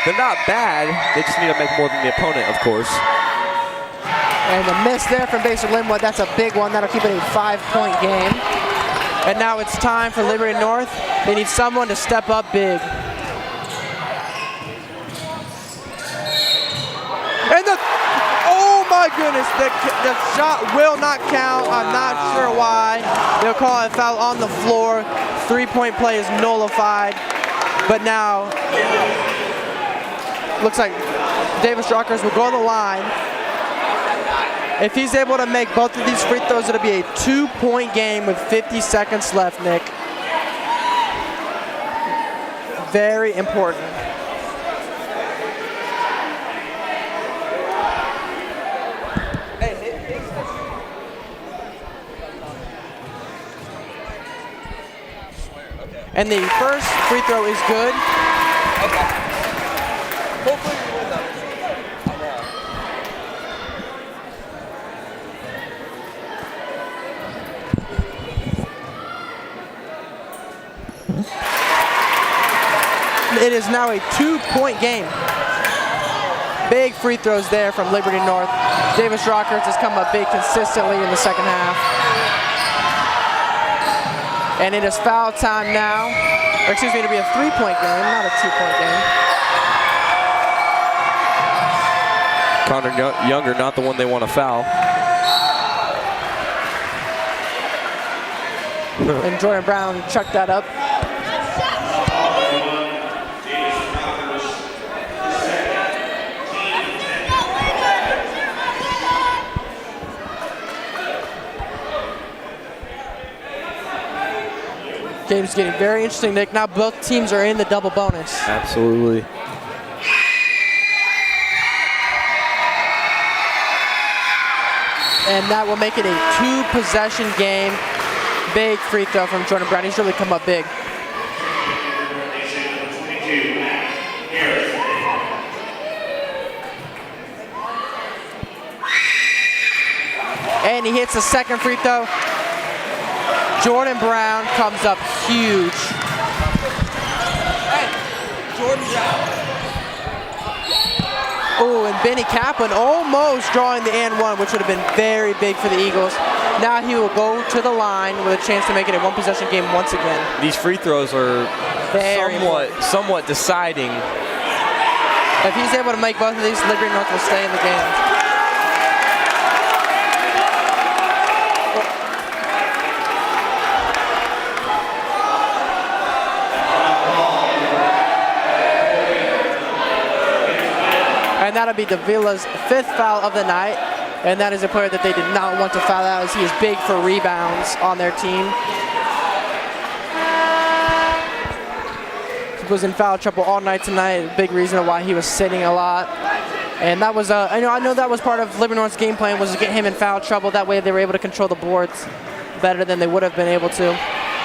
They're not bad. They just need to make more than the opponent, of course. And the miss there from Basehor Linwood, that's a big one. That'll keep it a 5-point game. And now it's time for Liberty North. They need someone to step up big. And the, oh my goodness, the shot will not count. I'm not sure why. They'll call it a foul on the floor. 3-point play is nullified. But now, looks like Davis Rockers will go to the line. If he's able to make both of these free throws, it'll be a 2-point game with 50 seconds left, Nick. Very important. And the first free throw is good. Hopefully we win that. It is now a 2-point game. Big free throws there from Liberty North. Davis Rockhurst has come up big consistently in the second half. And it is foul time now. Or excuse me, it'll be a 3-point game, not a 2-point game. Connor Younger, not the one they want to foul. And Jordan Brown chucked that up. Game's getting very interesting, Nick. Now both teams are in the double bonus. Absolutely. And that will make it a 2-possession game. Big free throw from Jordan Brown. He's really come up big. And he hits the second free throw. Jordan Brown comes up huge. Hey, Jordan Brown. Oh, and Benny Kaplan almost drawing the and one, which would have been very big for the Eagles. Now he will go to the line with a chance to make it a 1-possession game once again. These free throws are somewhat deciding. If he's able to make both of these, Liberty North will stay in the game. And that'll be Davila's 5th foul of the night. And that is a player that they did not want to foul out, as he is big for rebounds on their team. He was in foul trouble all night tonight. Big reason why he was sitting a lot. And that was, I know that was part of Liberty North's game plan, was to get him in foul trouble. That way they were able to control the boards better than they would have been able to.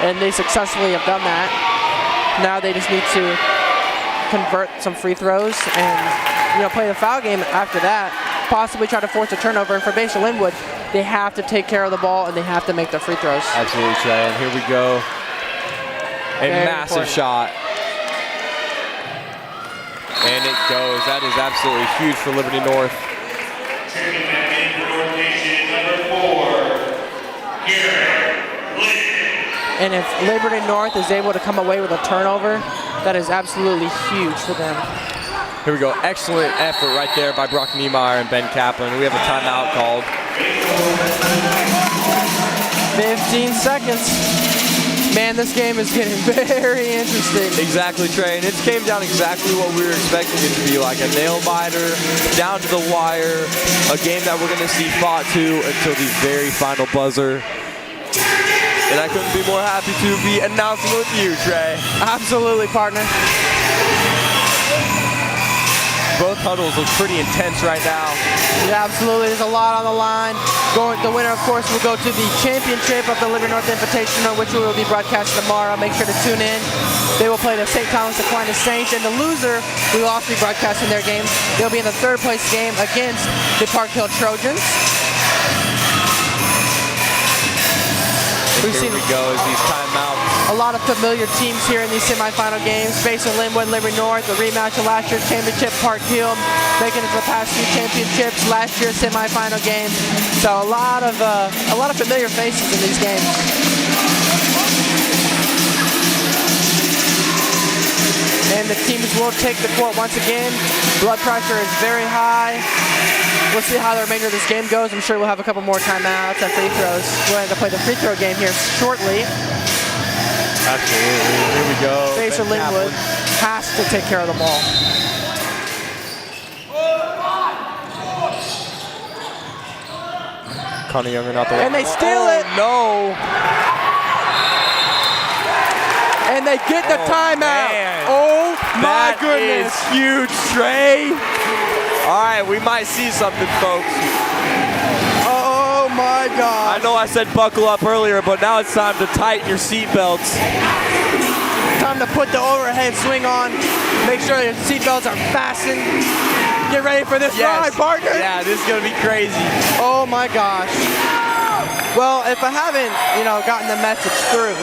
And they successfully have done that. Now they just need to convert some free throws and play the foul game after that, possibly try to force a turnover. And for Basehor Linwood, they have to take care of the ball and they have to make their free throws. Absolutely, Trey. And here we go. A massive shot. And it goes. That is absolutely huge for Liberty North. And if Liberty North is able to come away with a turnover, that is absolutely huge for them. Here we go. Excellent effort right there by Brock Niemeyer and Ben Kaplan. We have a timeout called. 15 seconds. Man, this game is getting very interesting. Exactly, Trey. And it came down exactly what we were expecting it to be, like a nail-biter, down to the wire, a game that we're going to see fought to until the very final buzzer. And I couldn't be more happy to be announcing with you, Trey. Absolutely, partner. Both huddles look pretty intense right now. Yeah, absolutely. There's a lot on the line. The winner, of course, will go to the championship of the Liberty North Invitational, which we will be broadcasting tomorrow. Make sure to tune in. They will play the St. Thomas Aquinas Saints, and the loser, we will also be broadcasting their game. They'll be in the 3rd place game against the Park Hill Trojans. Here we go as these timeouts. A lot of familiar teams here in these semifinal games. Basehor Linwood, Liberty North, the rematch of last year's championship, Park Hill, making it to the past few championships, last year's semifinal game. So a lot of familiar faces in these games. And the teams will take the court once again. Blood pressure is very high. We'll see how the remainder of this game goes. I'm sure we'll have a couple more timeouts and free throws. We're going to play the free throw game here shortly. Absolutely. Here we go. Basehor Linwood has to take care of the ball. Connor Younger not the one. And they steal it. No. And they get the timeout. Man. Oh my goodness. That is huge, Trey. All right, we might see something, folks. Oh my God. I know I said buckle up earlier, but now it's time to tighten your seatbelts. time to put the overhead swing on. Make sure your seatbelts are fastened. Get ready for this ride, partner. Yeah, this is going to be crazy. Oh my gosh. Well, if I haven't, gotten the message through,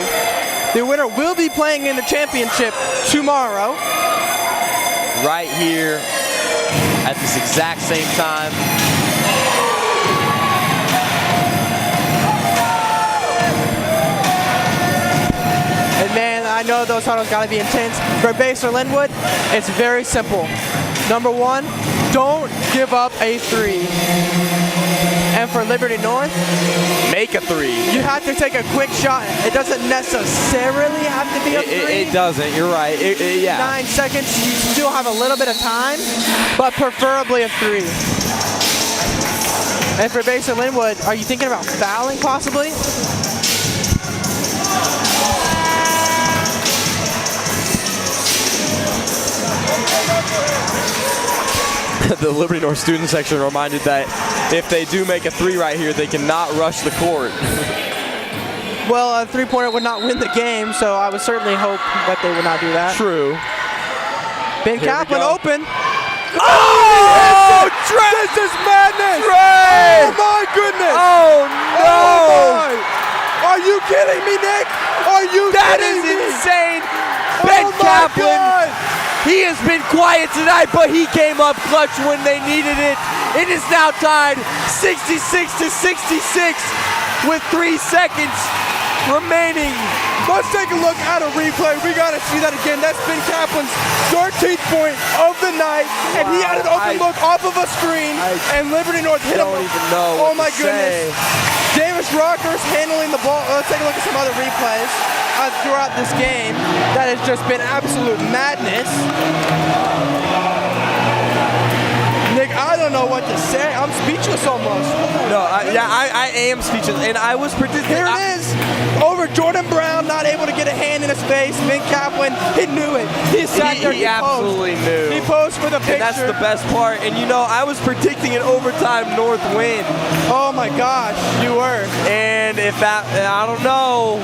the winner will be playing in the championship tomorrow. Right here at this exact same time. And man, I know those huddles got to be intense. For Basehor Linwood, it's very simple. Number one, don't give up a three. And for Liberty North, make a three. You have to take a quick shot. It doesn't necessarily have to be a three. It doesn't. You're right. Yeah. 9 seconds. You still have a little bit of time, but preferably a three. And for Basehor Linwood, are you thinking about fouling possibly? The Liberty North student section reminded that if they do make a three right here, they cannot rush the court. Well, a three-pointer would not win the game, so I would certainly hope that they would not do that. True. Ben Kaplan open. Oh, Trey! This is madness! Trey! Oh my goodness! Oh no! Oh my. Are you kidding me, Nick? Are you That kidding is me? insane! Ben Kaplan! He has been quiet tonight, but he came up clutch when they needed it. It is now tied 66-66 with 3 seconds remaining. Let's take a look at a replay. We got to see that again. That's Ben Kaplan's 13th point of the night, and he had an open look off of a screen, and Liberty North hit him. I don't even know Oh what my to goodness. say. Davis Rockers handling the ball. Let's take a look at some other replays throughout this game. That has just been absolute madness. Nick, I don't know what to say. I'm speechless almost. No, I am speechless, and I was predicting. Here it is. Over Jordan Brown, not able to get a hand in his face. Ben Kaplan, he knew it. He sat there. He absolutely knew. He posed for the picture. And that's the best part. And I was predicting an overtime North win. Oh my gosh, you were. And if that, I don't know.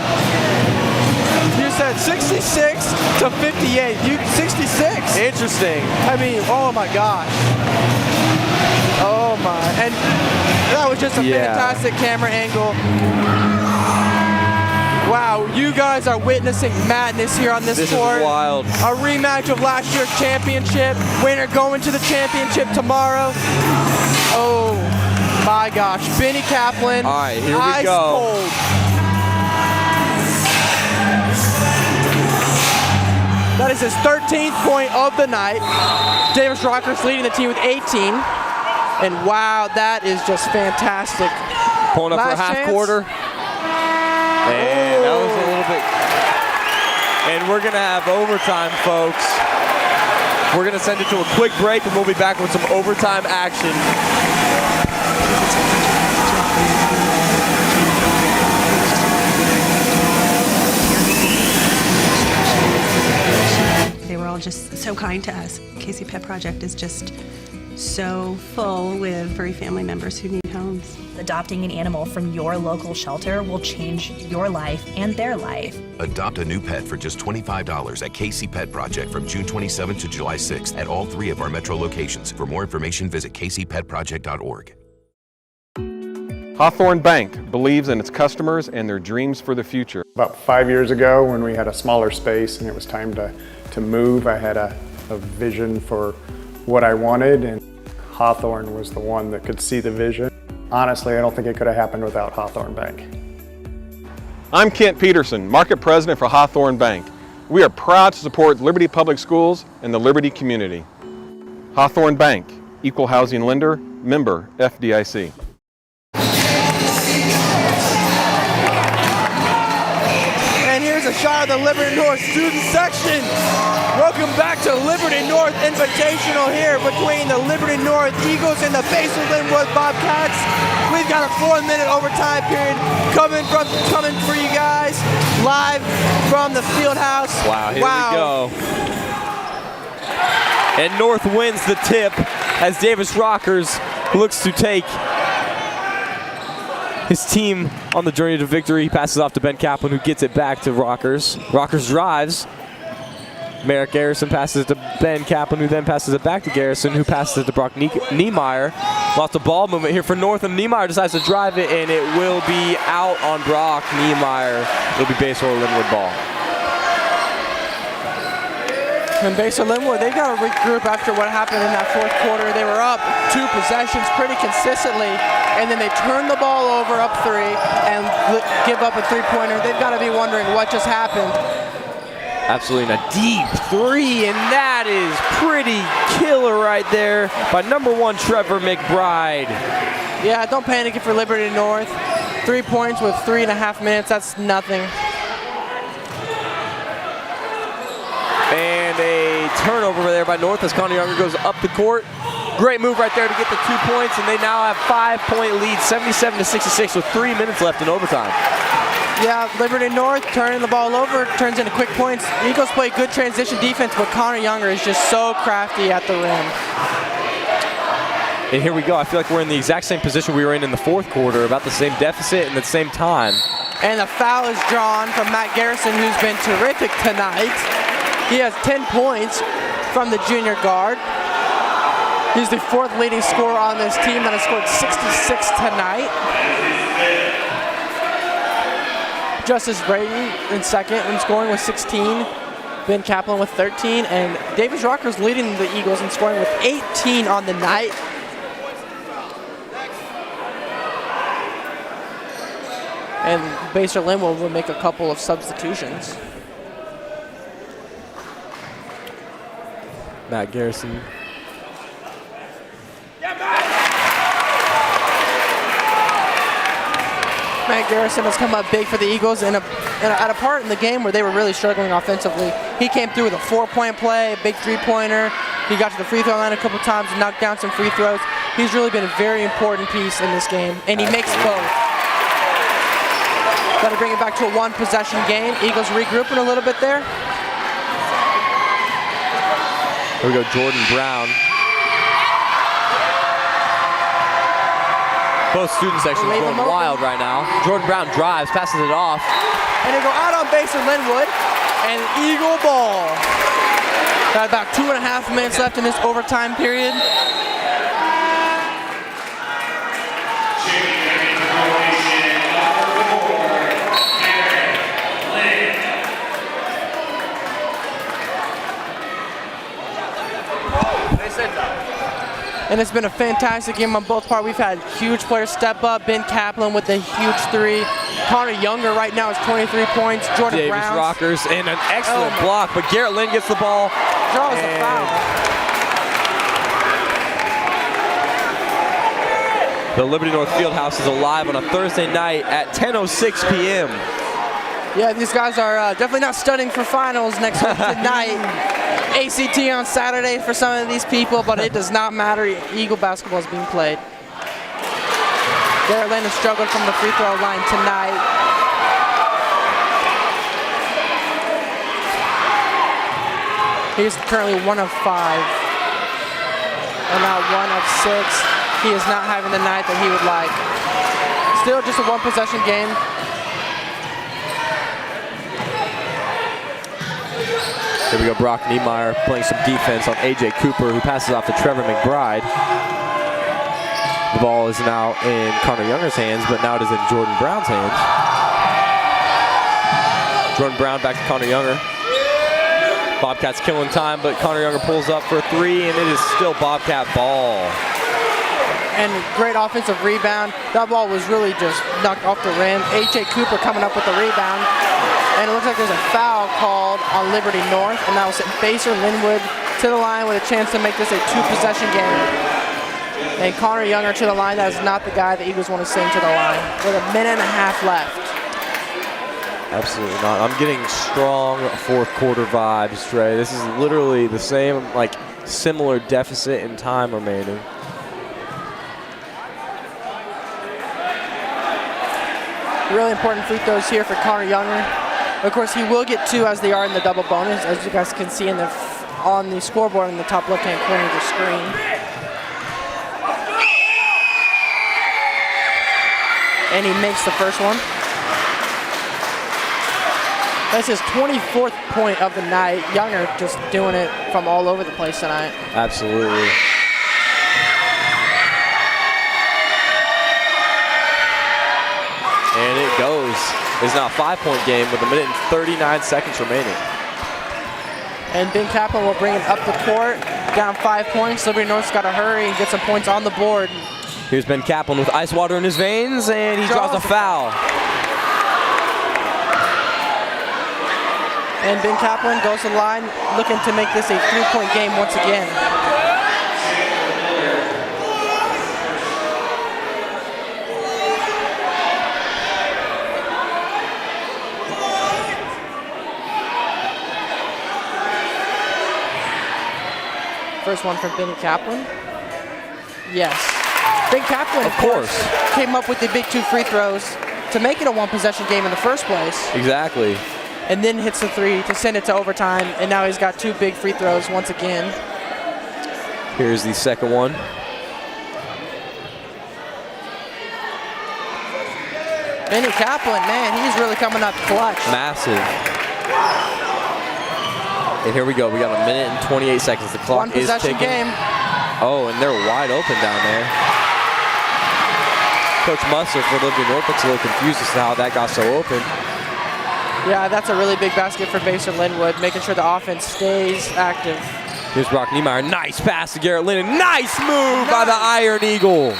You said 66 to 58. You 66. Interesting. I mean, oh my gosh. Oh my. And that was just a fantastic camera angle. Wow, you guys are witnessing madness here on this court. This is wild. A rematch of last year's championship. Winner going to the championship tomorrow. Oh my gosh. Benny Kaplan. All right, here we ice go. Cold. That is his 13th point of the night. Davis Rockers leading the team with 18. And wow, that is just fantastic. Pulling up for a half quarter. And that was a little bit. And we're going to have overtime, folks. We're going to send it to a quick break, and we'll be back with some overtime action. They were all just so kind to us. KC Pet Project is just so full with furry family members who need homes. Adopting an animal from your local shelter will change your life and their life. Adopt a new pet for just $25 at KC Pet Project from June 27th to July 6th at all 3 of our metro locations. For more information, visit kcpetproject.org. Hawthorn Bank believes in its customers and their dreams for the future. About 5 years ago, when we had a smaller space and it was time to move, I had a vision for what I wanted, and Hawthorn was the one that could see the vision. Honestly, I don't think it could have happened without Hawthorn Bank. I'm Kent Peterson, Market President for Hawthorn Bank. We are proud to support Liberty Public Schools and the Liberty community. Hawthorn Bank, Equal Housing Lender, member FDIC. And here's a shot of the Liberty North student section. Welcome back to Liberty North Invitational here between the Liberty North Eagles and the Basehor Linwood Bobcats. We've got a 4-minute overtime period coming for you guys live from the field house. Wow, here we go. And North wins the tip as Davis Rockers looks to take his team on the journey to victory. He passes off to Ben Kaplan, who gets it back to Rockers. Rockers drives. Merrick Garrison passes it to Ben Kaplan, who then passes it back to Garrison, who passes it to Brock Niemeyer. Lots of ball movement here for North, and Niemeyer decides to drive it, and it will be out on Brock Niemeyer. It'll be Basehor Linwood ball. And Basehor Linwood, they've got to regroup after what happened in that fourth quarter. They were up 2 possessions pretty consistently, and then they turn the ball over up 3 and give up a 3-pointer. They've got to be wondering what just happened. Absolutely, and a deep 3, and that is pretty killer right there by number 1 Trevor McBride. Yeah, don't panic if you're Liberty North. 3 points with 3.5 minutes, that's nothing. And a turnover over there by North as Connor Younger goes up the court. Great move right there to get the 2 points, and they now have 5-point lead, 77-66 with 3 minutes left in overtime. Yeah, Liberty North turning the ball over, turns into quick points. Eagles play good transition defense, but Connor Younger is just so crafty at the rim. And here we go. I feel like we're in the exact same position we were in the fourth quarter, about the same deficit and the same time. And a foul is drawn from Matt Garrison, who's been terrific tonight. He has 10 points from the junior guard. He's the 4th leading scorer on this team that has scored 66 tonight. Justice Brayton in second in scoring with 16. Ben Kaplan with 13. And Davis Rocker's leading the Eagles in scoring with 18 on the night. And Basehor Linwood will make a couple of substitutions. Matt Garrison. Matt Garrison has come up big for the Eagles at a part in the game where they were really struggling offensively. He came through with a 4-point play, a big 3-pointer. He got to the free throw line a couple times and knocked down some free throws. He's really been a very important piece in this game, and he makes both. Got to bring it back to a 1-possession game. Eagles regrouping a little bit there. Here we go, Jordan Brown. Both student sections going wild right now. Jordan Brown drives, passes it off. And they go out on Basehor Linwood, and Eagle ball. Got about 2.5 minutes left in this overtime period. And it's been a fantastic game on both parts. We've had huge players step up. Ben Kaplan with a huge 3. Connor Younger right now is 23 points. Jordan Davis Brown. Rockers and an excellent block, but Garrett Lynn gets the ball. Draws a foul. The Liberty North Fieldhouse is alive on a Thursday night at 10:06 p.m. Yeah, these guys are definitely not studying for finals next week tonight. ACT on Saturday for some of these people, but it does not matter. Eagle basketball is being played. Garrett Lynn has struggled from the free throw line tonight. He's currently 1 of 5. And now 1 of 6. He is not having the night that he would like. Still just a 1-possession game. Here we go, Brock Niemeyer playing some defense on A.J. Cooper, who passes off to Trevor McBride. The ball is now in Connor Younger's hands, but now it is in Jordan Brown's hands. Jordan Brown back to Connor Younger. Bobcats killing time, but Connor Younger pulls up for a 3, and it is still Bobcat ball. And great offensive rebound. That ball was really just knocked off the rim. A.J. Cooper coming up with the rebound. And it looks like there's a foul called on Liberty North, and that will send Basehor Linwood to the line with a chance to make this a 2-possession game. And Connor Younger to the line. That is not the guy the Eagles want to send to the line with 1.5 minutes left. Absolutely not. I'm getting strong fourth quarter vibes, Trey. This is literally the same, like, similar deficit in time remaining. Really important free throws here for Connor Younger. Of course, he will get 2 as they are in the double bonus, as you guys can see on the scoreboard in the top left-hand corner of the screen. And he makes the first one. That's his 24th point of the night. Younger just doing it from all over the place tonight. Absolutely. And it goes. It's now a 5-point game with 1 minute and 39 seconds remaining. And Ben Kaplan will bring it up the court, down 5 points. Liberty North's got to hurry and get some points on the board. Here's Ben Kaplan with ice water in his veins, and he draws a foul. And Ben Kaplan goes to the line, looking to make this a 3-point game once again. First one from Ben Kaplan. Yes. Ben Kaplan, of course, came up with the big 2 free throws to make it a 1-possession game in the first place. Exactly. And then hits the 3 to send it to overtime, and now he's got 2 big free throws once again. Here's the second one. Benny Kaplan, man, he's really coming up clutch. Massive. And here we go. We got 1 minute and 28 seconds. The clock is ticking. 1-possession game. Oh, and they're wide open down there. Coach Musser for Liberty North looks a little confused as to how that got so open. Yeah, that's a really big basket for Basehor Linwood, making sure the offense stays active. Here's Brock Niemeyer. Nice pass to Garrett Linden. Nice move by the Iron Eagle.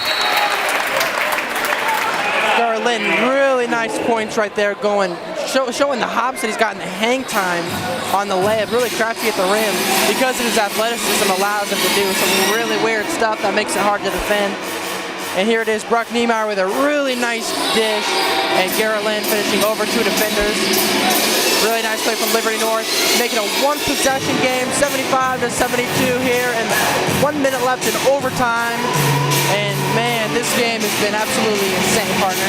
Garrett Linden, really nice points right there going, showing the hops that he's gotten the hang time on the layup, really crafty at the rim. Because of his athleticism allows him to do some really weird stuff that makes it hard to defend. And here it is, Brock Niemeyer with a really nice dish, and Garrett Linden finishing over 2 defenders. Really nice play from Liberty North, making a 1-possession game, 75-72 here, and 1 minute left in overtime. And man, this game has been absolutely insane, partner.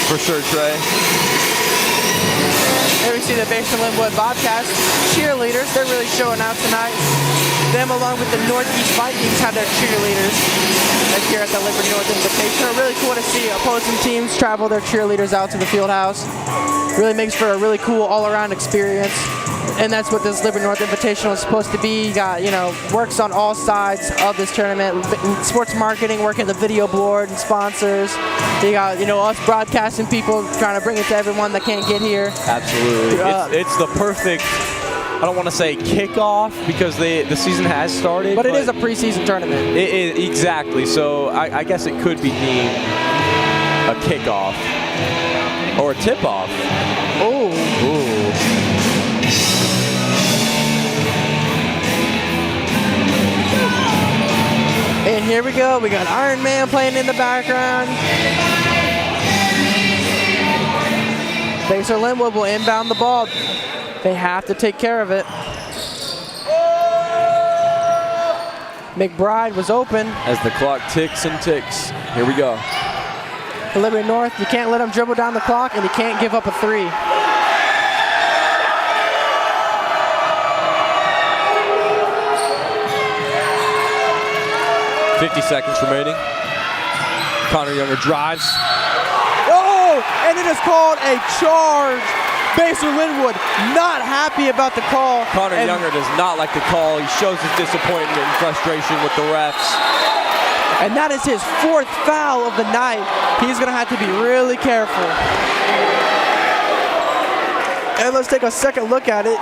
For sure, Trey. Here we see the Basehor Linwood Bobcats cheerleaders. They're really showing out tonight. Them along with the Northeast Vikings have their cheerleaders here at the Liberty North Invitational. Really cool to see opposing teams travel their cheerleaders out to the field house. Really makes for a really cool all-around experience. And that's what this Liberty North Invitational is supposed to be. You got, works on all sides of this tournament. Sports marketing, working the video board and sponsors. You got, us broadcasting people trying to bring it to everyone that can't get here. Absolutely. It's the perfect, I don't want to say kickoff because the season has started. But it is a preseason tournament. Exactly. So I guess it could be deemed a kickoff or a tip-off. Ooh. And here we go. We got Iron Man playing in the background. Basehor Linwood will inbound the ball. They have to take care of it. McBride was open. As the clock ticks and ticks. Here we go. For Liberty North, you can't let him dribble down the clock, and you can't give up a 3. 50 seconds remaining. Connor Younger drives. Oh, and it is called a charge. Basehor Linwood not happy about the call. Connor Younger does not like the call. He shows his disappointment and frustration with the refs. And that is his 4th foul of the night. He's going to have to be really careful. And let's take a second look at it.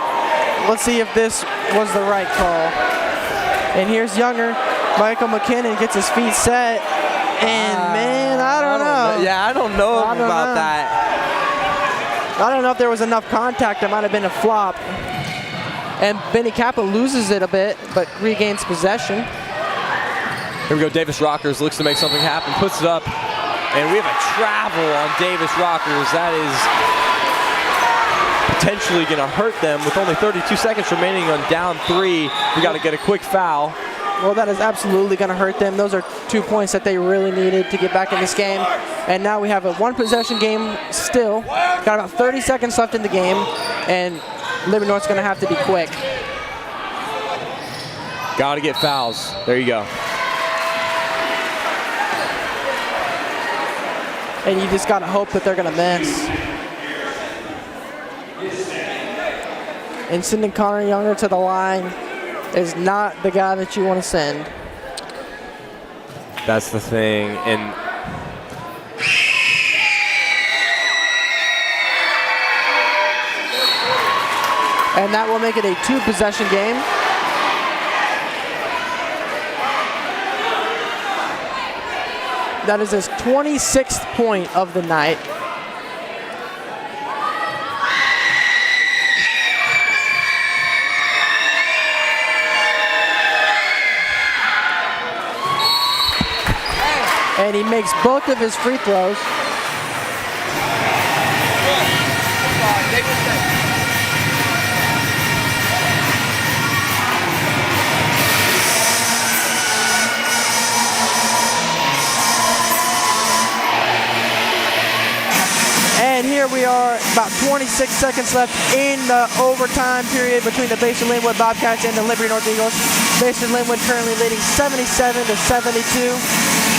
Let's see if this was the right call. And here's Younger. Michael McKinnon gets his feet set. And man, I don't know. Yeah, I don't know about that. I don't know if there was enough contact. It might have been a flop. And Benny Kappa loses it a bit, but regains possession. Here we go. Davis Rockers looks to make something happen, puts it up, and we have a travel on Davis Rockers. That is potentially going to hurt them with only 32 seconds remaining on down 3. We got to get a quick foul. Well, that is absolutely going to hurt them. Those are 2 points that they really needed to get back in this game. And now we have a 1-possession game still. Got about 30 seconds left in the game, and Liberty North's going to have to be quick. Got to get fouls. There you go. And you just got to hope that they're going to miss. And sending Connor Younger to the line is not the guy that you want to send. That's the thing. And that will make it a 2-possession game. That is his 26th point of the night. And he makes both of his free throws. And here we are, about 26 seconds left in the overtime period between the Basehor Linwood Bobcats and the Liberty North Eagles. Basehor Linwood currently leading 77-72.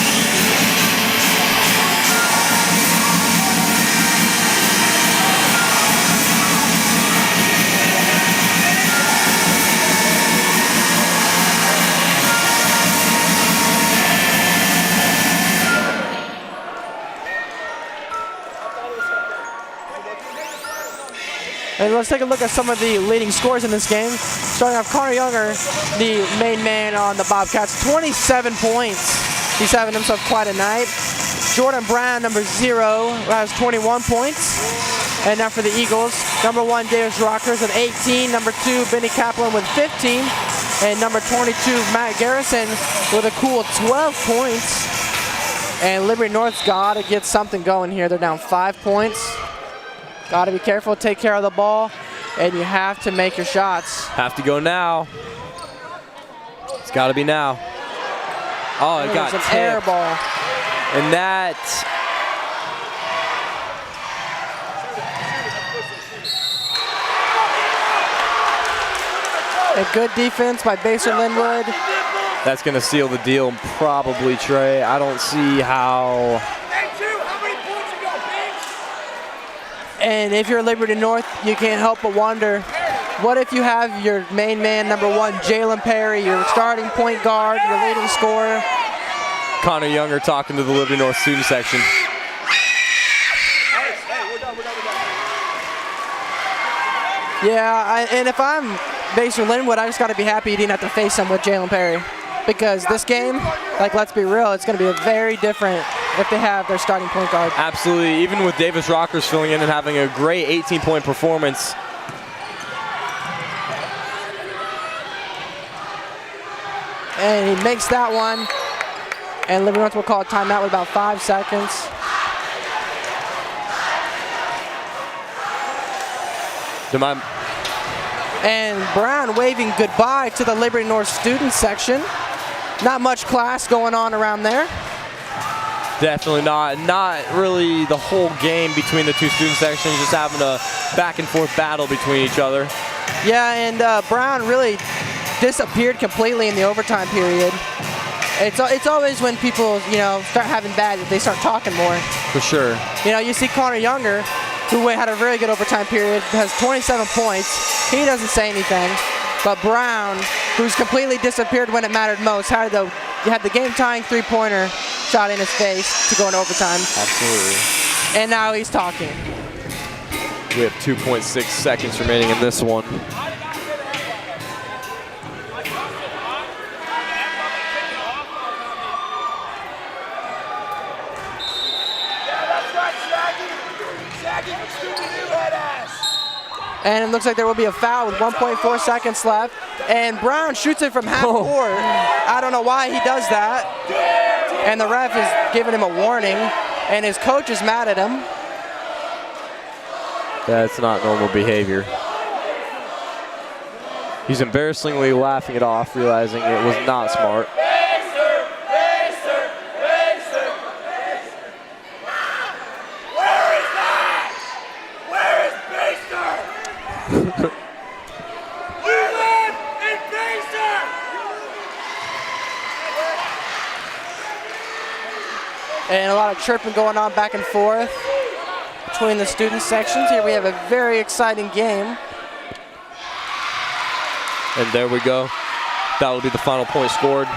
And let's take a look at some of the leading scores in this game. Starting off, Connor Younger, the main man on the Bobcats, 27 points. He's having himself quite a night. Jordan Brown, number 0, has 21 points. And now for the Eagles, number 1, Davis Rockers with 18. Number 2, Benny Kaplan with 15. And number 22, Matt Garrison with a cool 12 points. And Liberty North's got to get something going here. They're down 5 points. Got to be careful, take care of the ball, and you have to make your shots. Have to go now. It's got to be now. Oh, it got an tipped. air ball. And that. A good defense by Basehor Linwood. That's going to seal the deal, probably, Trey. I don't see how. And if you're Liberty North, you can't help but wonder, what if you have your main man, number 1, Jalen Perry, your starting point guard, your leading scorer? Connor Younger talking to the Liberty North student section. Yeah, and if I'm Basehor Linwood, I just got to be happy you didn't have to face him with Jalen Perry. Because this game, like, let's be real, it's going to be very different if they have their starting point guard. Absolutely. Even with Davis Rockers filling in and having a great 18-point performance. And he makes that one. And Liberty North will call a timeout with about 5 seconds. And Brown waving goodbye to the Liberty North student section. Not much class going on around there. Definitely not. Not really the whole game between the two student sections, just having a back and forth battle between each other. Yeah, and Brown really disappeared completely in the overtime period. It's always when people, start having bad, they start talking more. For sure. You see Connor Younger, who had a very good overtime period, has 27 points. He doesn't say anything. But Brown, who's completely disappeared when it mattered most, had the game-tying three-pointer shot in his face to go in overtime. Absolutely. And now he's talking. We have 2.6 seconds remaining in this one. And it looks like there will be a foul with 1.4 seconds left. And Brown shoots it from half court. I don't know why he does that. And the ref is giving him a warning. And his coach is mad at him. That's not normal behavior. He's embarrassingly laughing it off, realizing it was not smart. And a lot of chirping going on back and forth between the student sections. Here we have a very exciting game. And there we go. That will be the final point scored.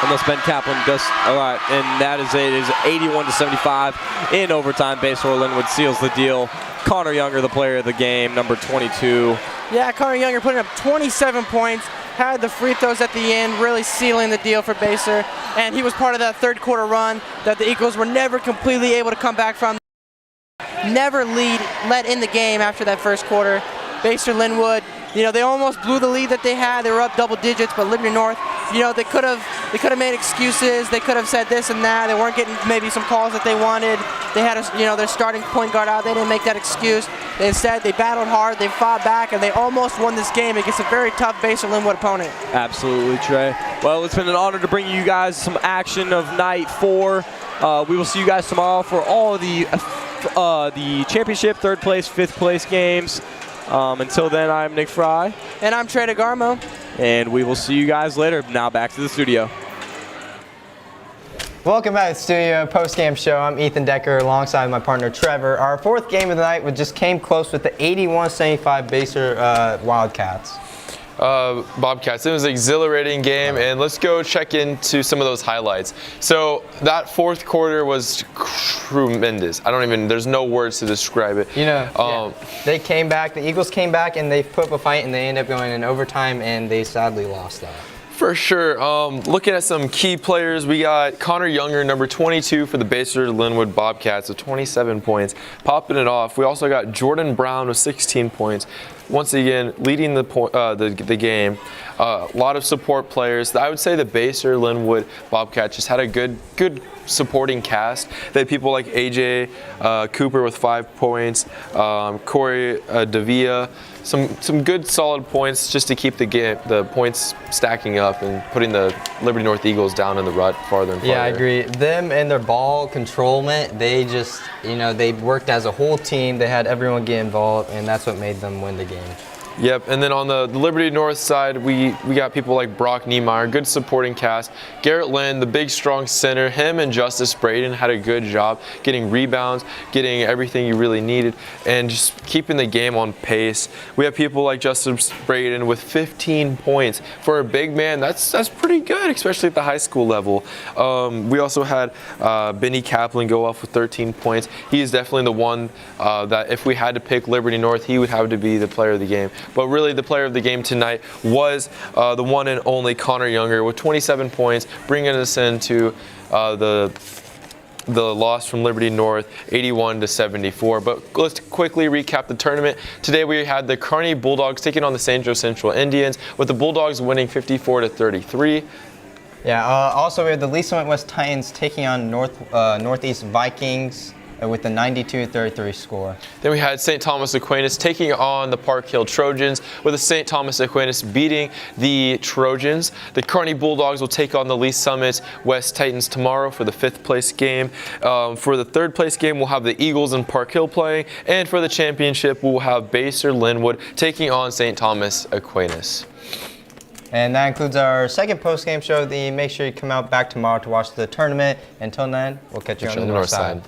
Unless Ben Kaplan does. All right, and that is it. It is 81-75 in overtime. Basehor Linwood seals the deal. Connor Younger, the player of the game, number 22. Yeah, Connor Younger putting up 27 points. Had the free throws at the end, really sealing the deal for Basehor. And he was part of that third quarter run that the Eagles were never completely able to come back from. Never let in the game after that first quarter. Basehor Linwood, you know, they almost blew the lead that they had. They were up double digits, but Liberty North, you know, they could have made excuses. They could have said this and that. They weren't getting maybe some calls that they wanted. They had, their starting point guard out. They didn't make that excuse. Instead, they battled hard. They fought back, and they almost won this game against a very tough Basehor Linwood opponent. Absolutely, Trey. Well, it's been an honor to bring you guys some action of night 4. We will see you guys tomorrow for all of the championship, 3rd place, 5th place games. Until then, I'm Nick Fry. And I'm Trey DeGarmo. And we will see you guys later. Now back to the studio. Welcome back to the studio, post-game show. I'm Ethan Decker alongside my partner Trevor. Our 4th game of the night just came close with the 81-75 Basehor Wildcats. Bobcats. It was an exhilarating game, and let's go check into some of those highlights. So that 4th quarter was tremendous. There's no words to describe it. They came back, the Eagles came back, and they put up a fight, and they ended up going in overtime, and they sadly lost that. For sure. Looking at some key players, we got Connor Younger, number 22 for the Basehor Linwood Bobcats with 27 points, popping it off. We also got Jordan Brown with 16 points. Once again, leading the game. A lot of support players. I would say the Basehor Linwood Bobcats just had a good supporting cast. They had people like AJ Cooper with 5 points, Corey Davia, some good solid points just to keep the points stacking up and putting the Liberty North Eagles down in the rut farther and farther. Yeah, I agree. Them and their ball controlment, they just, they worked as a whole team. They had everyone get involved, and that's what made them win the game. Yep, and then on the Liberty North side, we got people like Brock Niemeyer, good supporting cast. Garrett Lynn, the big, strong center. Him and Justice Braden had a good job getting rebounds, getting everything you really needed, and just keeping the game on pace. We have people like Justice Braden with 15 points. For a big man, that's pretty good, especially at the high school level. We also had Benny Kaplan go off with 13 points. He is definitely the one that if we had to pick Liberty North, he would have to be the player of the game. But really, the player of the game tonight was the one and only Connor Younger with 27 points, bringing us into the loss from Liberty North, 81-74. But let's quickly recap the tournament. Today we had the Kearney Bulldogs taking on the St. Joe Central Indians, with the Bulldogs winning 54-33. Yeah. Also, we had the Lee Summit West Titans taking on Northeast Vikings with the 92-33 score. Then we had St. Thomas Aquinas taking on the Park Hill Trojans, with the St. Thomas Aquinas beating the Trojans. The Kearney Bulldogs will take on the Lee Summit West Titans tomorrow for the 5th place game. For the 3rd place game, we'll have the Eagles and Park Hill playing, and for the championship, we'll have Basehor Linwood taking on St. Thomas Aquinas. And that includes our 2nd post-game show. Make sure you come out back tomorrow to watch the tournament. Until then, we'll catch you on the north side.